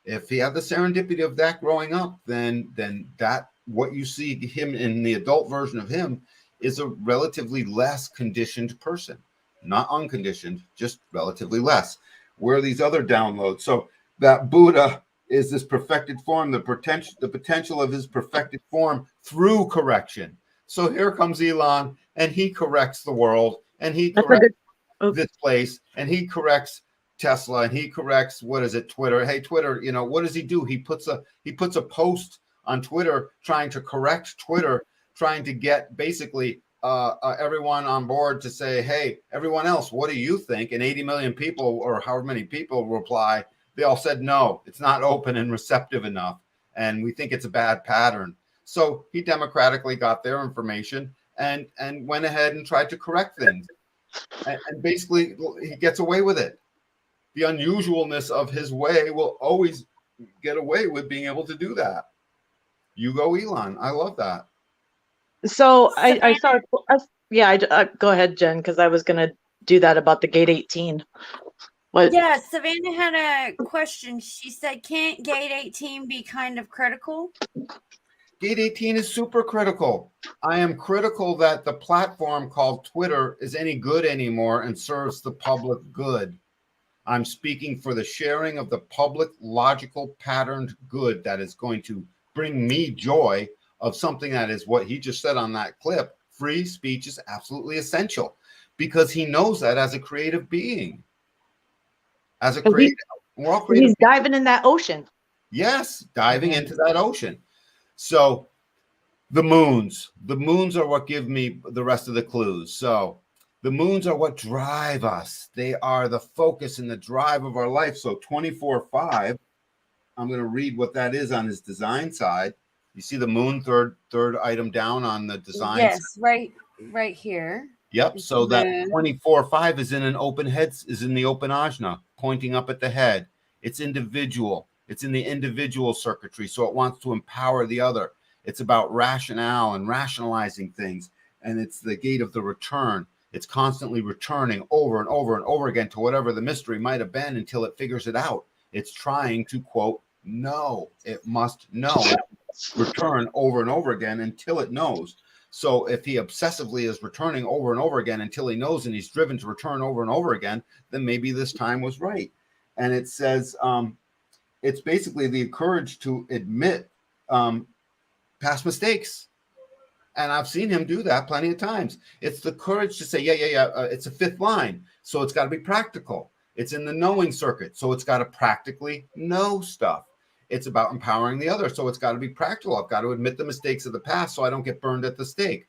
If he had the serendipity of that growing up, then that what you see him in the adult version of him is a relatively less conditioned person, not unconditioned, just relatively less. Where are these other downloads? So that Buddha is this perfected form, the potential of his perfected form through correction. So here comes Elon, and he corrects the world, and he corrects this place, and he corrects Tesla, and he corrects, what is it, Twitter. Hey, Twitter, you know, what does he do? He puts a post on Twitter trying to correct Twitter, trying to get basically everyone on board to say, hey, everyone else, what do you think? And 80 million people, or however many people, reply. They all said, no, it's not open and receptive enough, and we think it's a bad pattern. So he democratically got their information and went ahead and tried to correct things. And basically, he gets away with it. The unusualness of his way will always get away with being able to do that. You go, Elon. I love that. So I saw, go ahead, Jen, because I was going to do that about the Gate 18. What? Yeah, Savannah had a question. She said, can't Gate 18 be kind of critical? Gate 18 is super critical. I am critical that the platform called Twitter is any good anymore and serves the public good. I'm speaking for the sharing of the public, logical, patterned good that is going to bring me joy of something that is what he just said on that clip. Free speech is absolutely essential because he knows that as a creative being. As a creative, we're all creative. He's diving in that ocean. Yes, diving into that ocean. So the moons are what give me the rest of the clues. So the moons are what drive us. They are the focus and the drive of our life. So 24/5, I'm going to read what that is on his design side. You see the moon, third item down on the design. Yes, side. right here. Yep. So that 24/5 is in an open head, is in the open ajna, pointing up at the head. It's individual. It's in the individual circuitry. So it wants to empower the other. It's about rationale and rationalizing things. And it's the gate of the return. It's constantly returning over and over and over again to whatever the mystery might have been until it figures it out. It's trying to, quote, know. It must know. Return over and over again until it knows. So if he obsessively is returning over and over again until he knows, and he's driven to return over and over again, then maybe this time was right. And it says it's basically the courage to admit past mistakes. And I've seen him do that plenty of times. It's the courage to say, it's a fifth line. So it's got to be practical. It's in the knowing circuit. So it's got to practically know stuff. It's about empowering the other. So it's got to be practical. I've got to admit the mistakes of the past so I don't get burned at the stake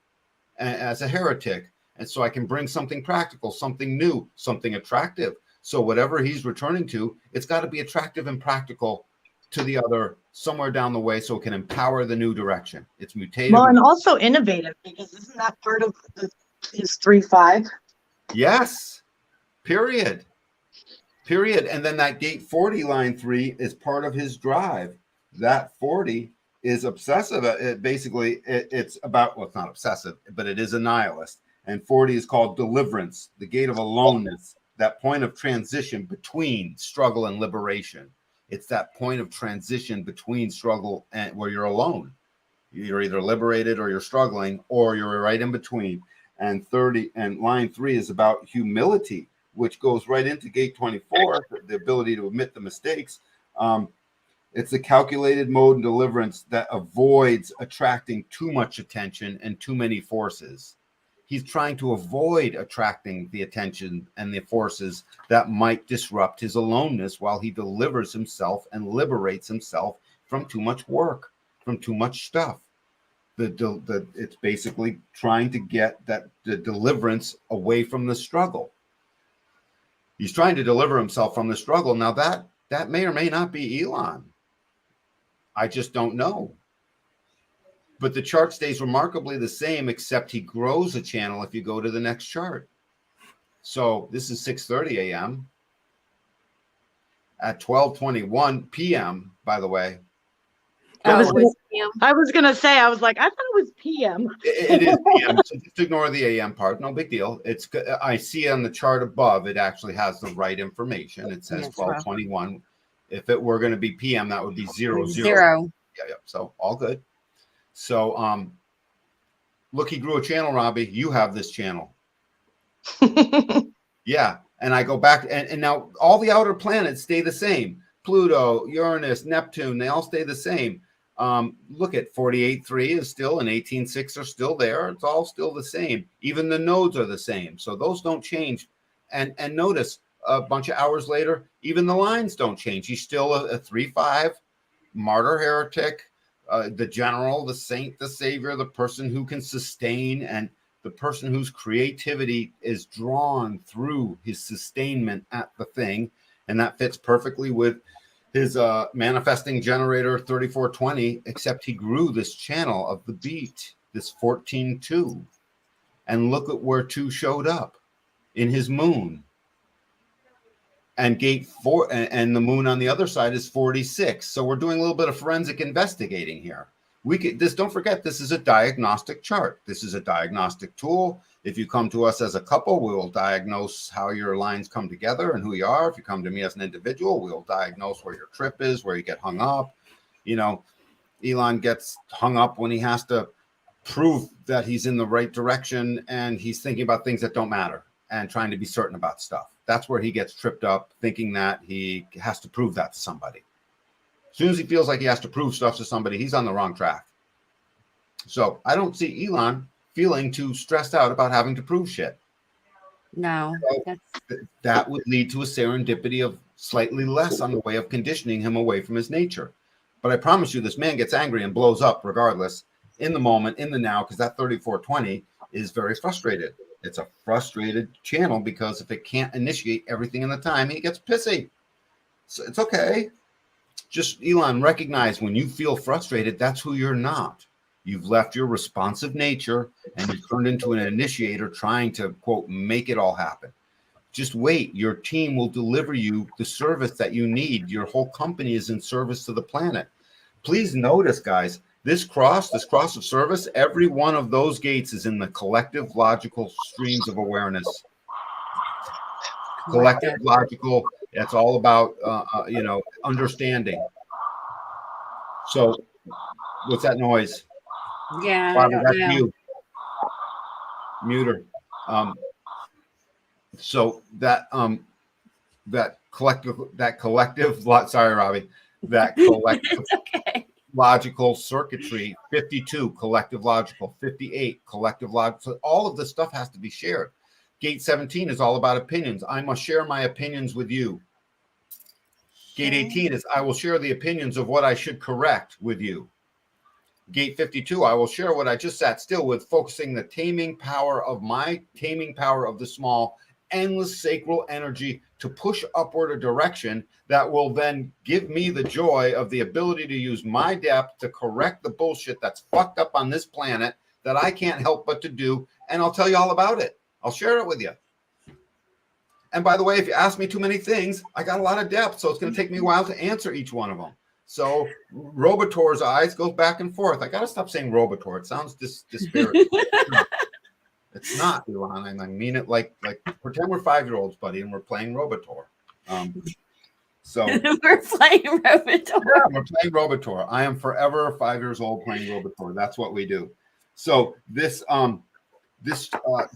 as a heretic. And so I can bring something practical, something new, something attractive. So whatever he's returning to, it's got to be attractive and practical to the other somewhere down the way so it can empower the new direction. It's mutative. Well, and also innovative, because isn't that part of his 3-5? Yes. Period. And then that gate 40 line 3 is part of his drive. That 40 is obsessive. It's about, well, it's not obsessive, but it is a nihilist. And 40 is called deliverance, the gate of aloneness, that point of transition between struggle and liberation. It's that point of transition between struggle and where you're alone. You're either liberated or you're struggling, or you're right in between. And 30 and line 3 is about humility, which goes right into gate 24, the ability to admit the mistakes. It's a calculated mode and deliverance that avoids attracting too much attention and too many forces. He's trying to avoid attracting the attention and the forces that might disrupt his aloneness while he delivers himself and liberates himself from too much work, from too much stuff. It's basically trying to get the deliverance away from the struggle. He's trying to deliver himself from the struggle. Now that may or may not be Elon. I just don't know. But the chart stays remarkably the same, except he grows a channel if you go to the next chart. So this is 6:30 a.m. At 12:21 p.m., by the way. I was going to say, I was like, I thought it was p.m. It is p.m., so just ignore the a.m. part. No big deal. I see on the chart above, it actually has the right information. It says 12:21. If it were going to be p.m., that would be 00. Yeah. So all good. So look, he grew a channel, Robbie. You have this channel. Yeah. And I go back and now all the outer planets stay the same. Pluto, Uranus, Neptune, they all stay the same. Look at 48.3 is still and 18.6 are still there. It's all still the same. Even the nodes are the same. So those don't change. And notice a bunch of hours later, even the lines don't change. He's still a 3-5 martyr heretic, the general, the saint, the savior, the person who can sustain, and the person whose creativity is drawn through his sustainment at the thing. And that fits perfectly with his manifesting generator 3420, except he grew this channel of the beat, this 14.2. And look at where 2 showed up in his moon. And gate 4 and the moon on the other side is 46. So we're doing a little bit of forensic investigating here. Don't forget, this is a diagnostic chart. This is a diagnostic tool. If you come to us as a couple, we will diagnose how your lines come together and who you are. If you come to me as an individual, we'll diagnose where your trip is, where you get hung up. You know, Elon gets hung up when he has to prove that he's in the right direction and he's thinking about things that don't matter and trying to be certain about stuff. That's where he gets tripped up, thinking that he has to prove that to somebody. As soon as he feels like he has to prove stuff to somebody, he's on the wrong track. So I don't see Elon feeling too stressed out about having to prove shit. No. So that would lead to a serendipity of slightly less on the way of conditioning him away from his nature. But I promise you, this man gets angry and blows up regardless in the moment, in the now, because that 3420 is very frustrated. It's a frustrated channel because if it can't initiate everything in the time, he gets pissy. So it's okay. Just, Elon, recognize when you feel frustrated, that's who you're not. You've left your responsive nature and you've turned into an initiator trying to, quote, make it all happen. Just wait. Your team will deliver you the service that you need. Your whole company is in service to the planet. Please notice, guys, this cross of service, every one of those gates is in the collective logical streams of awareness. Collective logical, it's all about, understanding. So what's that noise? Yeah, Barbara, I that's don't know. you. Mute her. So that collective, sorry, Robbie, that collective Okay. logical circuitry, 52 collective logical, 58 collective logical. So all of this stuff has to be shared. Gate 17 is all about opinions. I must share my opinions with you. Gate 18 is I will share the opinions of what I should correct with you. Gate 52, I will share what I just sat still with, focusing the taming power of the small, endless sacral energy to push upward a direction that will then give me the joy of the ability to use my depth to correct the bullshit that's fucked up on this planet that I can't help but to do. And I'll tell you all about it. I'll share it with you. And by the way, if you ask me too many things, I got a lot of depth, so it's going to take me a while to answer each one of them. So Robotor's eyes goes back and forth. I got to stop saying Robotor. It sounds disparaging. It's not, Elon. I mean it like pretend we're 5-year-olds, buddy, and we're playing Robotor. So we're playing Robotor. Yeah, we're playing Robotor. I am forever 5 years old playing Robotor. That's what we do. So this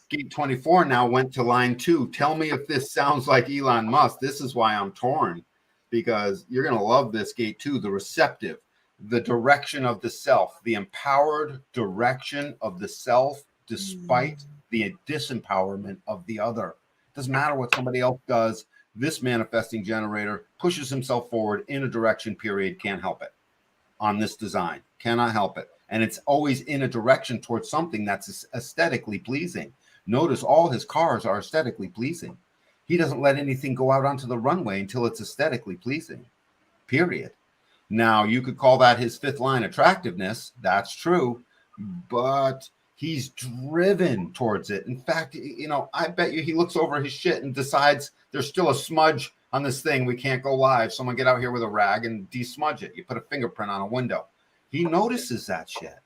gate 24 now went to line 2. Tell me if this sounds like Elon Musk. This is why I'm torn, because you're going to love this gate 2, the receptive, the direction of the self, the empowered direction of the self, despite the disempowerment of the other. Doesn't matter what somebody else does. This manifesting generator pushes himself forward in a direction, period. Can't help it on this design. Cannot help it. And it's always in a direction towards something that's aesthetically pleasing. Notice all his cars are aesthetically pleasing. He doesn't let anything go out onto the runway until it's aesthetically pleasing, period. Now, you could call that his 5th line attractiveness. That's true. But he's driven towards it. In fact, I bet you he looks over his shit and decides there's still a smudge on this thing. We can't go live. Someone get out here with a rag and de-smudge it. You put a fingerprint on a window. He notices that shit.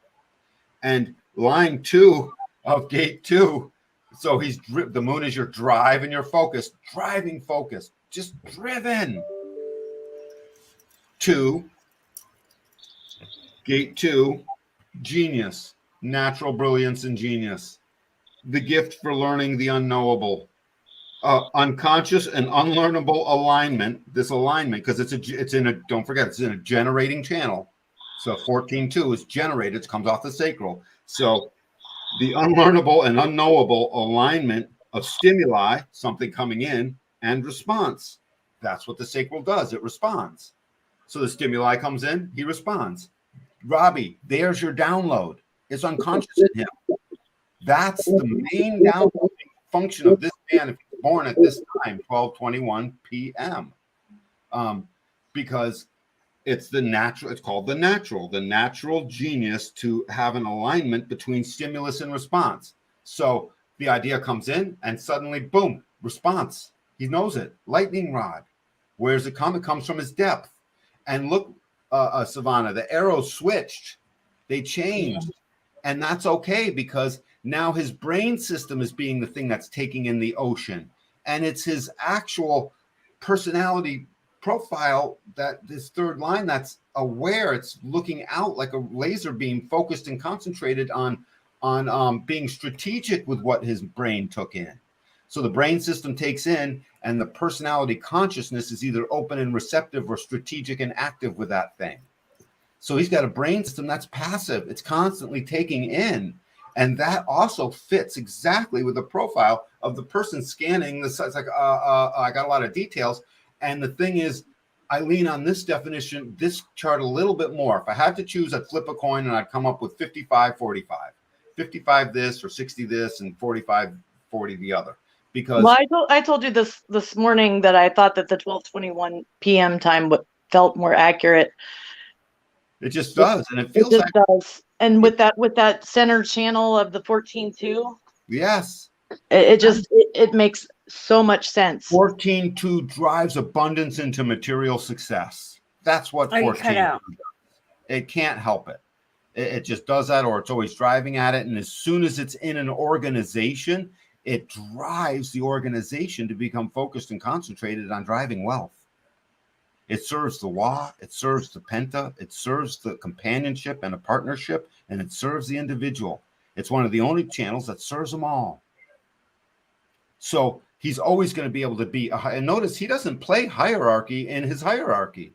And line 2 of gate 2. So the moon is your drive and your focus. Driving focus. Just driven. 2. Gate 2. Genius. natural brilliance and genius, the gift for learning the unknowable, unconscious and unlearnable alignment. This alignment, because it's in a, don't forget, it's in a generating channel. So 14.2 is generated, it comes off the sacral. So the unlearnable and unknowable alignment of stimuli, something coming in, and response. That's what the sacral does. It responds. So the stimuli comes in, he responds. Robbie, there's your download. It's unconscious in him. That's the main downloading function of this man if he's born at this time, 12:21 p.m. Because it's the natural, it's called the natural genius to have an alignment between stimulus and response. So the idea comes in and suddenly, boom, response. He knows it. Lightning rod. Where's it come? It comes from his depth. And look, Savannah, the arrows switched. They changed. And that's okay because now his brain system is being the thing that's taking in the ocean. And it's his actual personality profile, that this third line that's aware, it's looking out like a laser beam, focused and concentrated on being strategic with what his brain took in. So the brain system takes in, and the personality consciousness is either open and receptive or strategic and active with that thing. So he's got a brain system that's passive. It's constantly taking in. And that also fits exactly with the profile of the person scanning the site. It's like, I got a lot of details. And the thing is, I lean on this definition, this chart a little bit more. If I had to choose, I'd flip a coin and I'd come up with 55, 45. 55 this or 60 this and 45, 40 the other. Because I told you this morning that I thought that the 12:21 p.m. time felt more accurate. It just does, and it feels like does. And with that center channel of the 14.2, yes, it makes so much sense. 14.2 drives abundance into material success. That's what 14 does. It can't help it. It just does that, or it's always driving at it. And as soon as it's in an organization, it drives the organization to become focused and concentrated on driving wealth. It serves the Wa, it serves the Penta, it serves the companionship and a partnership, and it serves the individual. It's one of the only channels that serves them all. So he's always going to be able to be, and notice he doesn't play hierarchy in his hierarchy.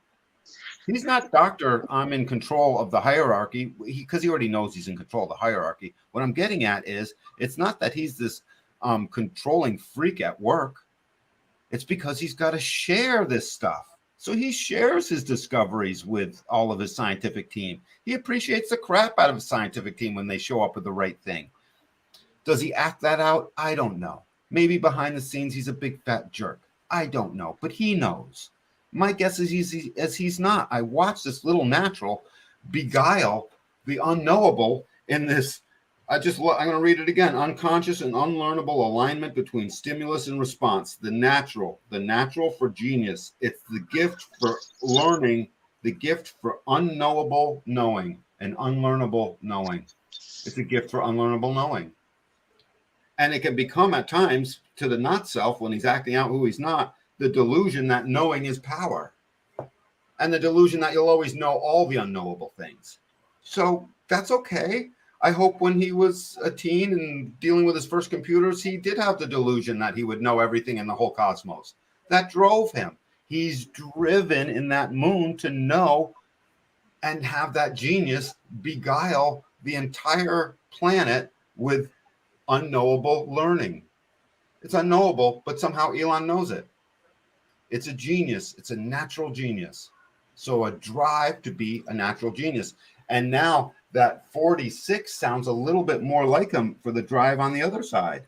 He's not doctor, I'm in control of the hierarchy, because he already knows he's in control of the hierarchy. What I'm getting at is, it's not that he's this controlling freak at work. It's because he's got to share this stuff. So he shares his discoveries with all of his scientific team. He appreciates the crap out of his scientific team when they show up with the right thing. Does he act that out? I don't know. Maybe behind the scenes, he's a big fat jerk. I don't know, but he knows. My guess is he's not. I watched this little natural beguile the unknowable in this. I'm going to read it again. Unconscious and unlearnable alignment between stimulus and response. The natural for genius. It's the gift for learning, the gift for unknowable knowing and unlearnable knowing. It's a gift for unlearnable knowing. And it can become at times, to the not self, when he's acting out who he's not, the delusion that knowing is power. And the delusion that you'll always know all the unknowable things. So that's okay. I hope when he was a teen and dealing with his first computers, he did have the delusion that he would know everything in the whole cosmos. That drove him. He's driven in that moon to know and have that genius beguile the entire planet with unknowable learning. It's unknowable, but somehow Elon knows it. It's a genius. It's a natural genius. So a drive to be a natural genius. And now that 46 sounds a little bit more like him for the drive on the other side.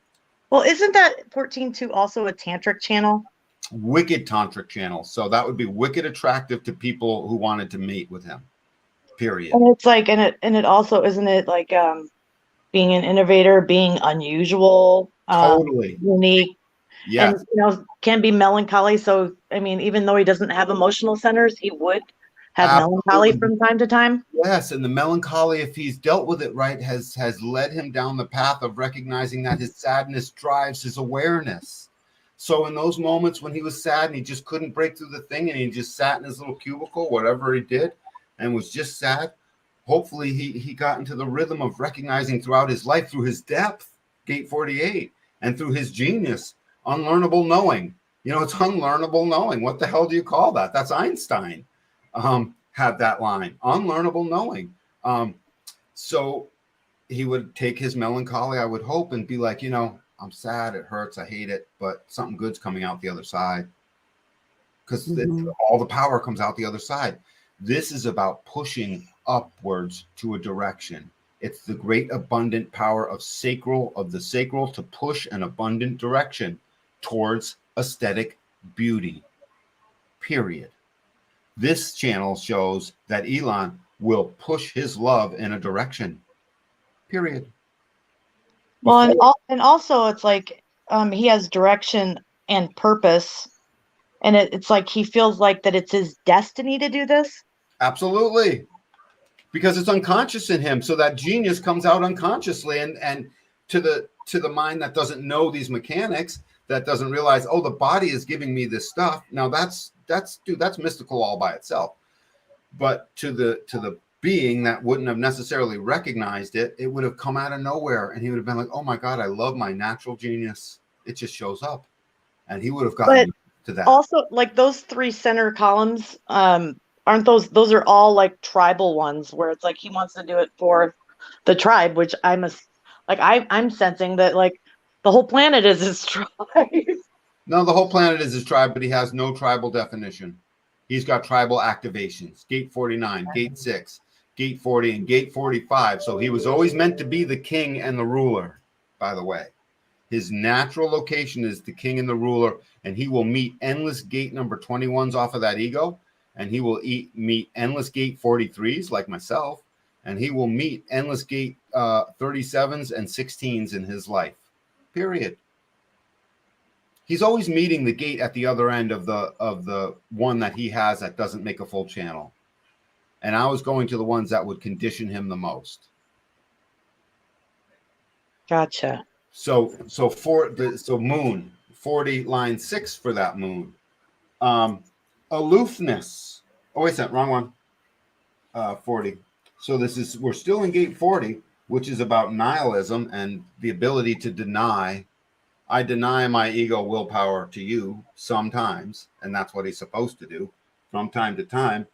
Well, isn't that 14.2 also a tantric channel? Wicked tantric channel. So that would be wicked attractive to people who wanted to mate with him. Period. And it's like, and it also, isn't it like being an innovator, being unusual, Totally unique, yes, and can be melancholy. So I mean, even though he doesn't have emotional centers, he would have melancholy from time to time. Yes, and the melancholy, if he's dealt with it right, has led him down the path of recognizing that his sadness drives his awareness. So in those moments when he was sad and he just couldn't break through the thing and he just sat in his little cubicle, whatever he did, and was just sad, hopefully he got into the rhythm of recognizing throughout his life, through his depth, gate 48, and through his genius, unlearnable knowing. It's unlearnable knowing. What the hell do you call that? That's Einstein. Had that line, unlearnable knowing. So he would take his melancholy, I would hope, and be like, I'm sad, it hurts, I hate it, but something good's coming out the other side, because all the power comes out the other side. This is about pushing upwards to a direction. It's the great abundant power of the sacral to push an abundant direction towards aesthetic beauty, period. This channel shows that Elon will push his love in a direction, period. Well, and also it's like he has direction and purpose, and it's like he feels like that it's his destiny to do this. Absolutely. Because it's unconscious in him. So that genius comes out unconsciously, and to the mind that doesn't know these mechanics, that doesn't realize, oh, the body is giving me this stuff. Now that's mystical all by itself. But to the being that wouldn't have necessarily recognized it, it would have come out of nowhere, and he would have been like, oh my God, I love my natural genius. It just shows up. And he would have gotten to that. Also, like those 3 center columns, aren't those are all like tribal ones, where it's like he wants to do it for the tribe, which I'm sensing that like the whole planet is his tribe. No, the whole planet is his tribe, but he has no tribal definition. He's got tribal activations, gate 49, gate 6, gate 40, and gate 45. So he was always meant to be the king and the ruler, by the way. His natural location is the king and the ruler, and he will meet endless gate number 21s off of that ego, and he will meet endless gate 43s like myself, and he will meet endless gate 37s and 16s in his life, period. He's always meeting the gate at the other end of the one that he has that doesn't make a full channel. And I was going to the ones that would condition him the most. Gotcha. So moon, 40 line 6 for that moon. Aloofness. Oh, wait a second, wrong one. 40. So we're still in gate 40, which is about nihilism and the ability to deny. I deny my ego willpower to you sometimes, and that's what he's supposed to do from time to time.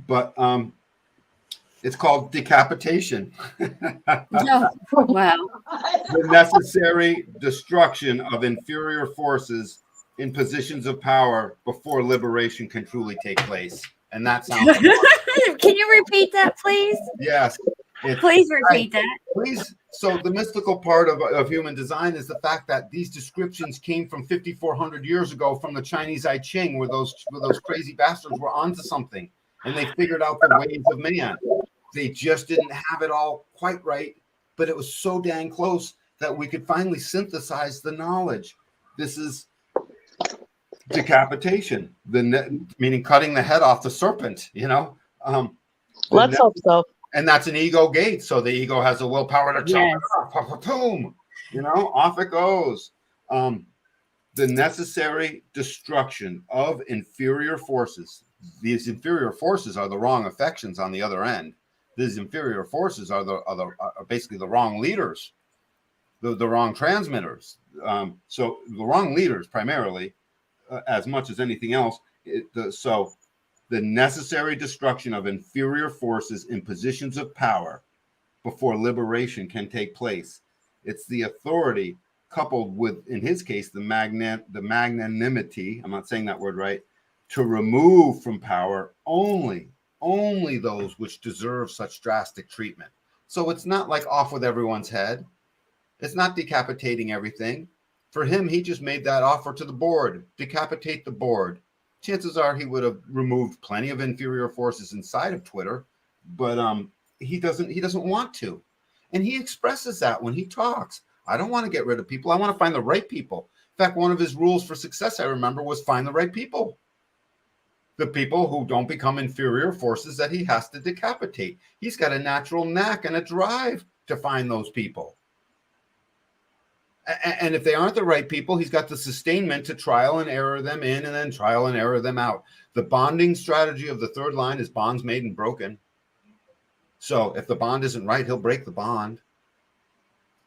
But it's called decapitation. Oh, wow. The necessary destruction of inferior forces in positions of power before liberation can truly take place. And that sounds Can you repeat that, please? Yes. Please repeat that. Please. So the mystical part of human design is the fact that these descriptions came from 5,400 years ago from the Chinese I Ching, where those crazy bastards were onto something, and they figured out the ways of man. They just didn't have it all quite right, but it was so dang close that we could finally synthesize the knowledge. This is decapitation, meaning cutting the head off the serpent, Let's hope so. And that's an ego gate. So the ego has the willpower to chop it off. Boom. Off it goes. The necessary destruction of inferior forces. These inferior forces are the wrong affections on the other end. These inferior forces are basically the wrong leaders, the wrong transmitters. So the wrong leaders primarily, as much as anything else. The necessary destruction of inferior forces in positions of power before liberation can take place. It's the authority coupled with, in his case, the magnanimity, I'm not saying that word right, to remove from power only those which deserve such drastic treatment. So it's not like off with everyone's head. It's not decapitating everything. For him, he just made that offer to the board, decapitate the board. Chances are he would have removed plenty of inferior forces inside of Twitter, but he doesn't want to. And he expresses that when he talks. I don't want to get rid of people. I want to find the right people. In fact, one of his rules for success, I remember, was find the right people. The people who don't become inferior forces that he has to decapitate. He's got a natural knack and a drive to find those people. And if they aren't the right people, he's got the sustainment to trial and error them in and then trial and error them out. The bonding strategy of the third line is bonds made and broken. So if the bond isn't right, he'll break the bond.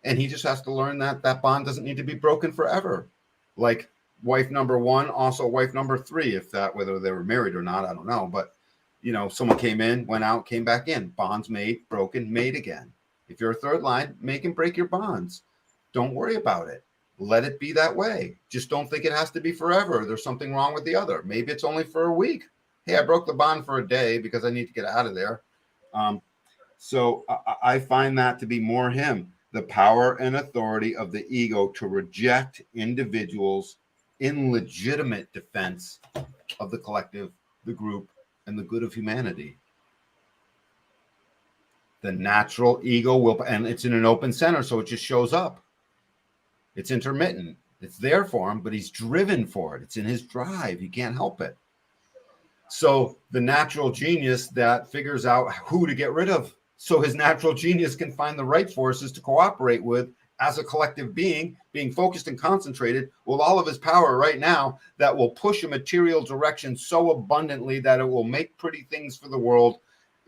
And he just has to learn that that bond doesn't need to be broken forever. Like wife number one, also wife number three, if that, whether they were married or not, I don't know. But, you know, someone came in, went out, came back in. Bonds made, broken, made again. If you're a third line, make and break your bonds. Don't worry about it. Let it be that way. Just don't think it has to be forever. There's something wrong with the other. Maybe it's only for a week. Hey, I broke the bond for a day because I need to get out of there. So I find that to be more him. The power and authority of the ego to reject individuals in legitimate defense of the collective, the group, and the good of humanity. The natural ego will, and it's in an open center, so it just shows up. It's intermittent. It's there for him, but he's driven for it. It's in his drive. He can't help it. So the natural genius that figures out who to get rid of, so his natural genius can find the right forces to cooperate with as a collective being focused and concentrated with all of his power right now, that will push a material direction so abundantly that it will make pretty things for the world,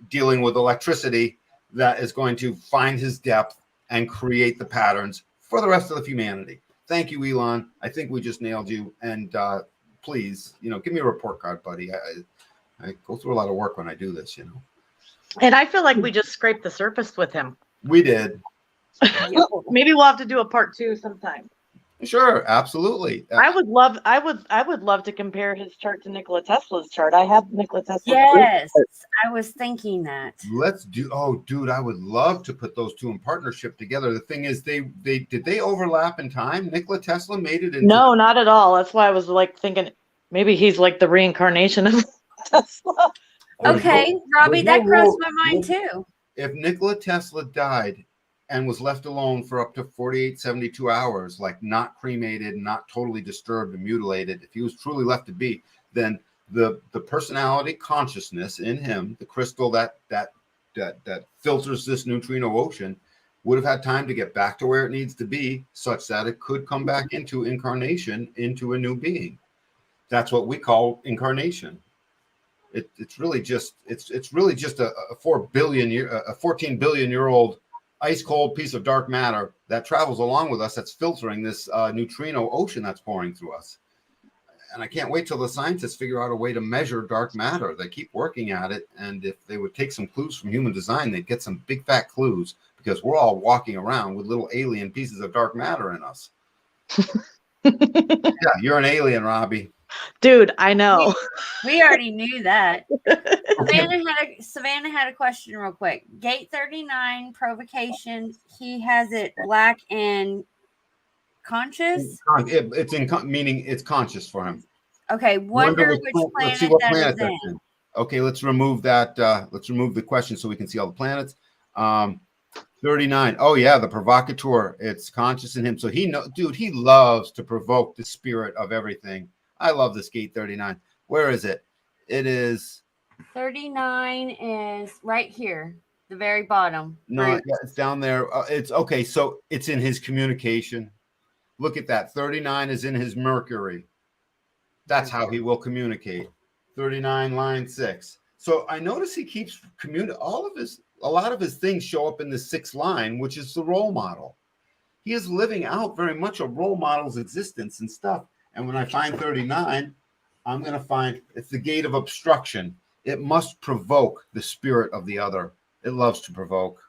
dealing with electricity, that is going to find his depth and create the patterns for the rest of the humanity. Thank you, Elon. I think we just nailed you. And please, you know, give me a report card, buddy. I go through a lot of work when I do this, you know. And I feel like we just scraped the surface with him. We did. Maybe we'll have to do a part 2 sometime. Sure, absolutely. I would love to compare his chart to Nikola Tesla's chart. I have Nikola Tesla's. Yes, I was thinking that. Let's do. Oh, dude, I would love to put those two in partnership together. The thing is, did they overlap in time? Nikola Tesla made it into. No, not at all. That's why I was like thinking maybe he's like the reincarnation of Tesla. Okay, Robbie, that crossed my mind too. If Nikola Tesla died and was left alone for up to 48, 72 hours, like not cremated, not totally disturbed and mutilated, if he was truly left to be, then the personality consciousness in him, the crystal that filters this neutrino ocean, would have had time to get back to where it needs to be, such that it could come back into incarnation, into a new being. That's what we call incarnation. It's really just a 14 billion year old ice cold piece of dark matter that travels along with us, that's filtering this neutrino ocean that's pouring through us. And I can't wait till the scientists figure out a way to measure dark matter. They keep working at it, and if they would take some clues from human design, they'd get some big fat clues, because we're all walking around with little alien pieces of dark matter in us. Yeah, you're an alien, Robbie. Dude, I know. We already knew that. Savannah had a question real quick. Gate 39 provocation. He has it black and conscious. Meaning it's conscious for him. Okay, wonder which planet let's see what that planet is that's in. Okay, let's remove that. Let's remove the question so we can see all the planets. 39. Oh yeah, the provocateur. It's conscious in him. So he loves to provoke the spirit of everything. I love this gate 39. Where is it? It is 39 is right here, the very bottom. No, right. yeah, it's down there. It's okay. So it's in his communication. Look at that. 39 is in his Mercury. That's how he will communicate. 39 line 6. So I notice he keeps a lot of his things show up in the 6th line, which is the role model. He is living out very much a role model's existence and stuff. And when I find 39, I'm going to find it's the gate of obstruction. It must provoke the spirit of the other. It loves to provoke.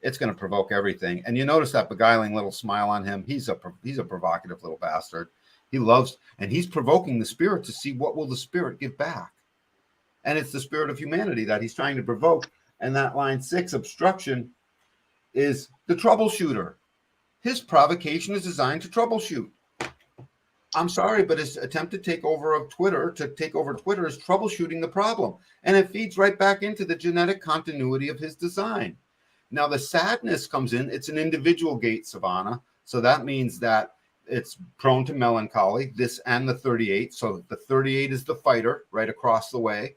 It's going to provoke everything. And you notice that beguiling little smile on him. He's a provocative little bastard. He loves, and he's provoking the spirit to see what will the spirit give back. And it's the spirit of humanity that he's trying to provoke. And that line 6, obstruction, is the troubleshooter. His provocation is designed to troubleshoot. I'm sorry, but his attempt to take over Twitter is troubleshooting the problem. And it feeds right back into the genetic continuity of his design. Now, the sadness comes in. It's an individual gate, Savannah. So that means that it's prone to melancholy, this and the 38. So the 38 is the fighter right across the way.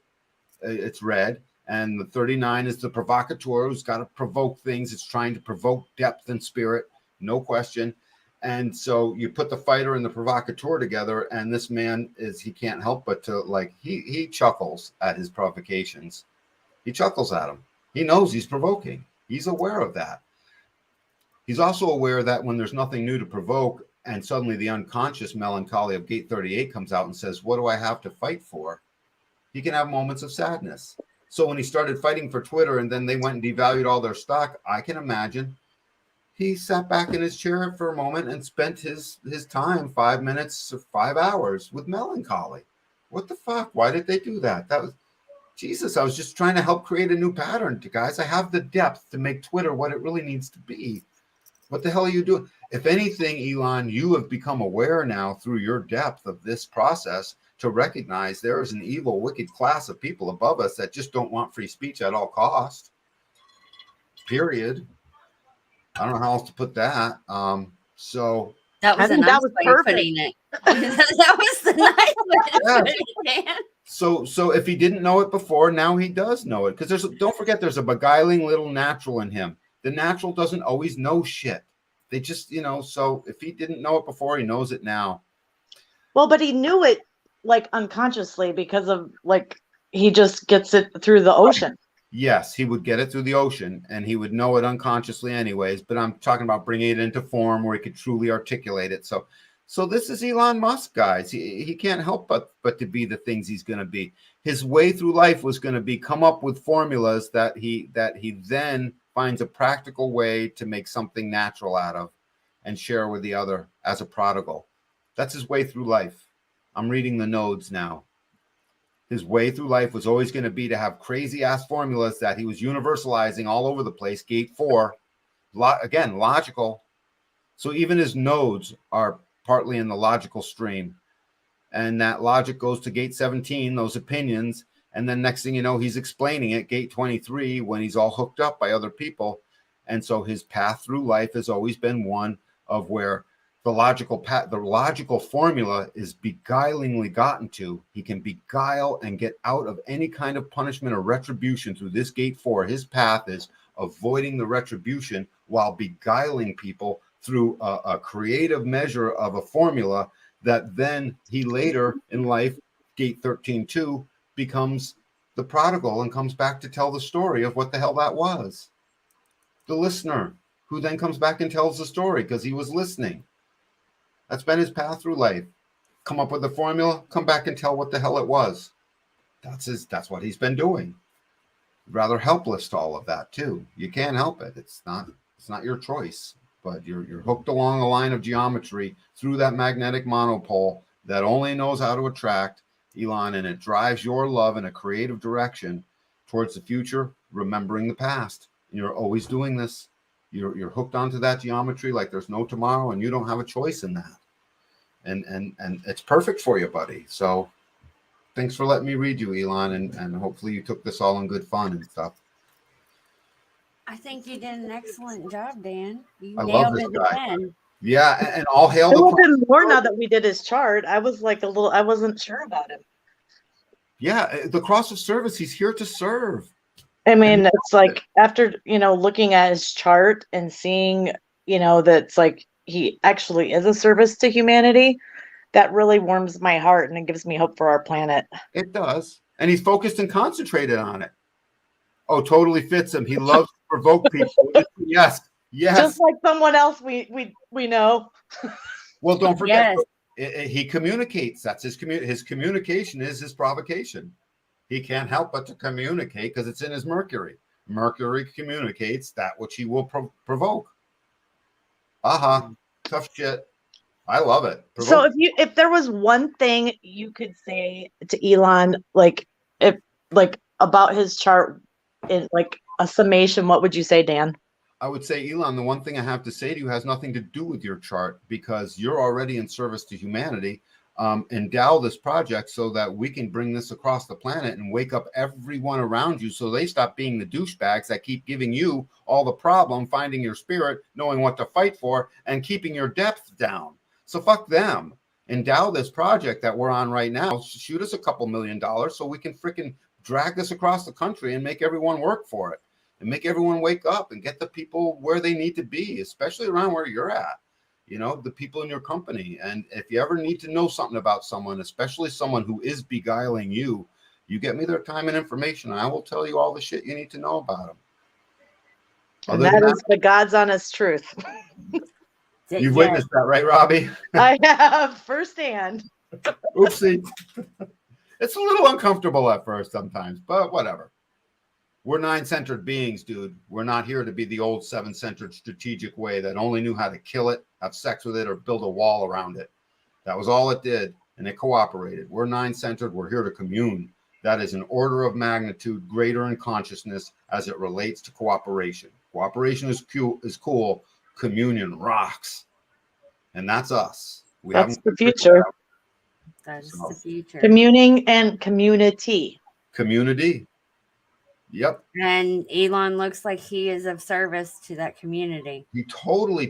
It's red. And the 39 is the provocateur who's got to provoke things. It's trying to provoke depth and spirit, no question. And so you put the fighter and the provocateur together, and this man he can't help but to he chuckles at his provocations. He chuckles at them. He knows he's provoking. He's aware of that. He's also aware that when there's nothing new to provoke and suddenly the unconscious melancholy of Gate 38 comes out and says, what do I have to fight for? He can have moments of sadness. So when he started fighting for Twitter and then they went and devalued all their stock, I can imagine he sat back in his chair for a moment and spent his time, 5 minutes or 5 hours with melancholy. What the fuck? Why did they do that? That was Jesus. I was just trying to help create a new pattern, guys. I have the depth to make Twitter what it really needs to be. What the hell are you doing? If anything, Elon, you have become aware now through your depth of this process to recognize there is an evil, wicked class of people above us that just don't want free speech at all cost. Period. I don't know how else to put that. So that was a nice way of putting it. That was the nice way to put it, Dan. So if he didn't know it before, now he does know it. Because don't forget, there's a beguiling little natural in him. The natural doesn't always know shit. They just, so if he didn't know it before, he knows it now. Well, but he knew it like unconsciously because of like he just gets it through the ocean. Yes, he would get it through the ocean and he would know it unconsciously anyways. But I'm talking about bringing it into form where he could truly articulate it. So this is Elon Musk, guys. He can't help but to be the things he's going to be. His way through life was going to be come up with formulas that he then finds a practical way to make something natural out of and share with the other as a prodigal. That's his way through life. I'm reading the nodes now. His way through life was always going to be to have crazy ass formulas that he was universalizing all over the place. Gate 4, again, logical. So even his nodes are partly in the logical stream. And that logic goes to gate 17, those opinions. And then next thing you know, he's explaining it, gate 23, when he's all hooked up by other people. And so his path through life has always been one of where the logical formula is beguilingly gotten to. He can beguile and get out of any kind of punishment or retribution through this gate 4. His path is avoiding the retribution while beguiling people through a creative measure of a formula that then he later in life, gate 13-2, becomes the prodigal and comes back to tell the story of what the hell that was. The listener, who then comes back and tells the story because he was listening. That's been his path through life. Come up with the formula, come back and tell what the hell it was. That's what he's been doing. Rather helpless to all of that too. You can't help it. It's not your choice, but you're hooked along a line of geometry through that magnetic monopole that only knows how to attract, Elon, and it drives your love in a creative direction towards the future, remembering the past. And you're always doing this. You're hooked onto that geometry like there's no tomorrow, and you don't have a choice in that. And it's perfect for you, buddy. So thanks for letting me read you, Elon, and hopefully you took this all in good fun and stuff. I think you did an excellent job, Dan. You I nailed love this it guy. again. Yeah, and all hail A the little bit more now that we did his chart. I was like I wasn't sure about him. Yeah, the cross of service. He's here to serve. I mean, it's like after, looking at his chart and seeing, that's like he actually is a service to humanity, that really warms my heart and it gives me hope for our planet. It does. And he's focused and concentrated on it. Oh, totally fits him. He loves to provoke people. Yes. Just like someone else we know. Well, don't forget, Yes. He communicates. That's his communication is his provocation. He can't help but to communicate because it's in his Mercury. Mercury communicates that which he will provoke. Tough shit. I love it. Provoke. So if there was one thing you could say to Elon, about his chart in like a summation, what would you say, Dan? I would say, Elon, the one thing I have to say to you has nothing to do with your chart because you're already in service to humanity. Endow this project so that we can bring this across the planet and wake up everyone around you so they stop being the douchebags that keep giving you all the problem, finding your spirit, knowing what to fight for, and keeping your depth down. So fuck them. Endow this project that we're on right now. Shoot us a couple $1 million so we can freaking drag this across the country and make everyone work for it and make everyone wake up and get the people where they need to be, especially around where you're at. The people in your company. And if you ever need to know something about someone, especially someone who is beguiling you, you get me their time and information. And I will tell you all the shit you need to know about them. And Other that than is the God's honest truth. you've Yes. witnessed that, right, Robbie? I have firsthand. Oopsie. It's a little uncomfortable at first sometimes, but whatever. We're 9-centered beings, dude. We're not here to be the old 7-centered strategic way that only knew how to kill it, have sex with it, or build a wall around it. That was all it did, and it cooperated. We're 9-centered. We're here to commune. That is an order of magnitude greater in consciousness as it relates to cooperation. Cooperation is cool. Communion rocks. And that's us. That's the future. That is the future. Communing and community. Community. Yep. And Elon looks like he is of service to that community. He totally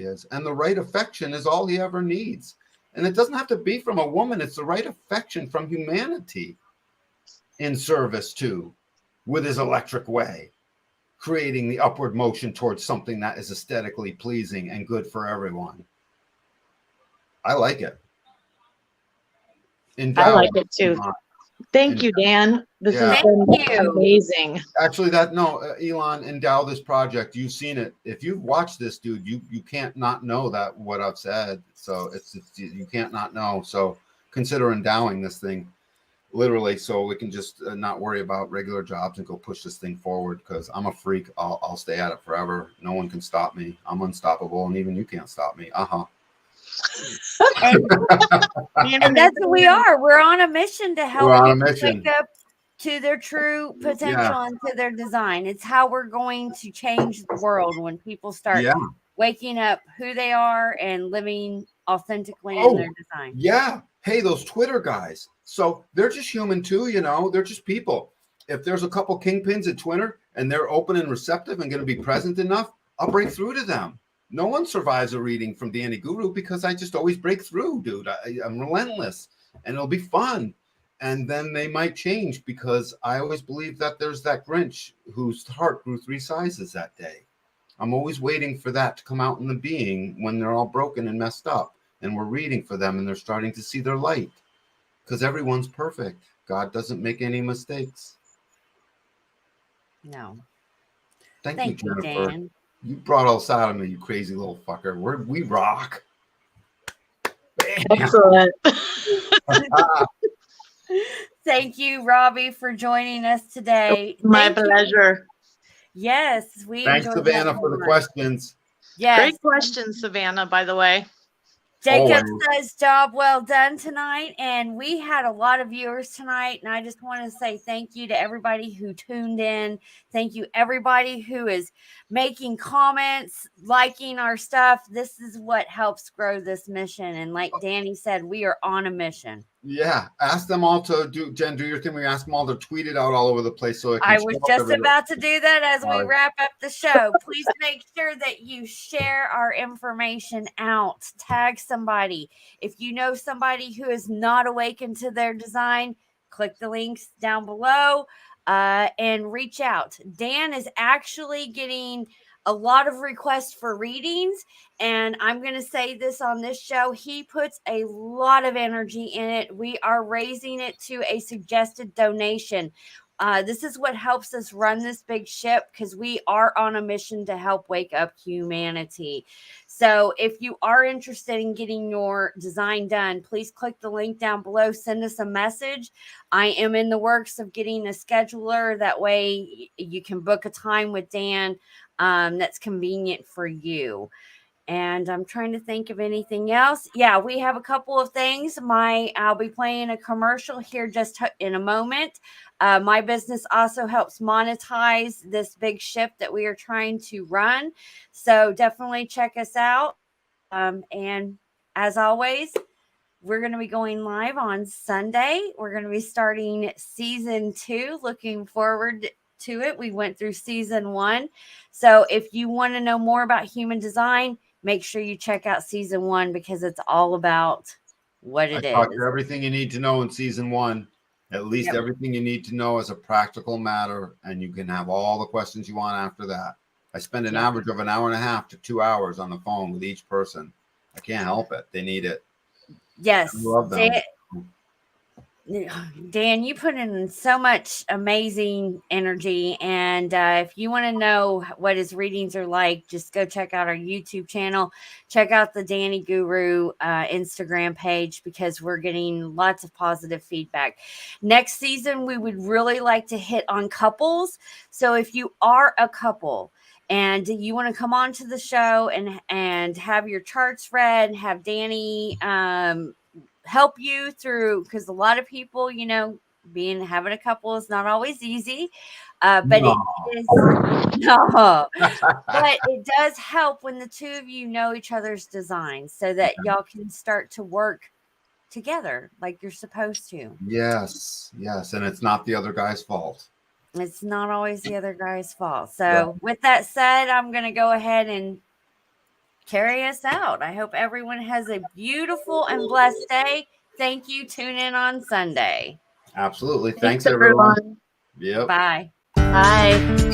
is. And the right affection is all he ever needs. And it doesn't have to be from a woman. It's the right affection from humanity in service to, with his electric way, creating the upward motion towards something that is aesthetically pleasing and good for everyone. I like it. I like it too. Thank you, Dan. This has been amazing. Actually, Elon, endow this project. You've seen it. If you've watched this, dude, you can't not know that what I've said. So it's you can't not know. So consider endowing this thing, literally, so we can just not worry about regular jobs and go push this thing forward. Because I'm a freak. I'll stay at it forever. No one can stop me. I'm unstoppable, and even you can't stop me. And that's what we are. We're on a mission to help people wake up to their true potential and to their design. It's how we're going to change the world when people start waking up who they are and living authentically in their design. Yeah. Hey, those Twitter guys. So they're just human too, they're just people. If there's a couple kingpins at Twitter and they're open and receptive and going to be present enough, I'll break through to them. No one survives a reading from Danny Guru because I just always break through, dude. I'm relentless and it'll be fun. And then they might change because I always believe that there's that Grinch whose heart grew 3 sizes that day. I'm always waiting for that to come out in the being when they're all broken and messed up. And we're reading for them and they're starting to see their light because everyone's perfect. God doesn't make any mistakes. No. Thank you, Jennifer. Dan. You brought all this out of me, you crazy little fucker. We rock. Excellent. Thank you, Robbie, for joining us today. My pleasure. Yes, thanks, Savannah, for the questions. Yes. Great questions, Savannah, by the way. Jacob says, job well done tonight. And we had a lot of viewers tonight. And I just want to say thank you to everybody who tuned in. Thank you, everybody who is making comments, liking our stuff. This is what helps grow this mission. And like Danny said, we are on a mission. Yeah. Ask them all to do your thing. We ask them all to tweet it out all over the place. So I was just about to do that as we wrap up the show. Please make sure that you share our information out. Tag somebody. If you know somebody who is not awakened to their design, click the links down below and reach out. Dan is actually getting a lot of requests for readings, and I'm going to say this on this show. He puts a lot of energy in it. We are raising it to a suggested donation. This is what helps us run this big ship because we are on a mission to help wake up humanity. So if you are interested in getting your design done, please click the link down below. Send us a message. I am in the works of getting a scheduler. That way you can book a time with Dan that's convenient for you. And I'm trying to think of anything else. Yeah, we have a couple of things. I'll be playing a commercial here just in a moment. My business also helps monetize this big ship that we are trying to run. So definitely check us out. And as always, we're going to be going live on Sunday. We're going to be starting season 2. Looking forward to it. We went through season 1. So if you want to know more about human design, make sure you check out season 1 because it's all about what it is. Talked everything you need to know in season 1. At least everything you need to know as a practical matter, and you can have all the questions you want after that. I spend an average of an hour and a half to 2 hours on the phone with each person. I can't help it. They need it. Yes. I love them. Dan, you put in so much amazing energy. And if you want to know what his readings are like, just go check out our YouTube channel. Check out the Danny Guru Instagram page, because we're getting lots of positive feedback. Next season, we would really like to hit on couples. So if you are a couple and you want to come on to the show and have your charts read, have Danny help you through, because a lot of people, having a couple is not always easy, but No. it is no, but it does help when the two of you know each other's designs, so that y'all can start to work together like you're supposed to. Yes, and it's not the other guy's fault. It's not always the other guy's fault. So with that said, I'm going to go ahead and carry us out. I hope everyone has a beautiful and blessed day. Thank you. Tune in on Sunday. Absolutely. Thanks, Thanks everyone. everyone. Yep. Bye. Bye.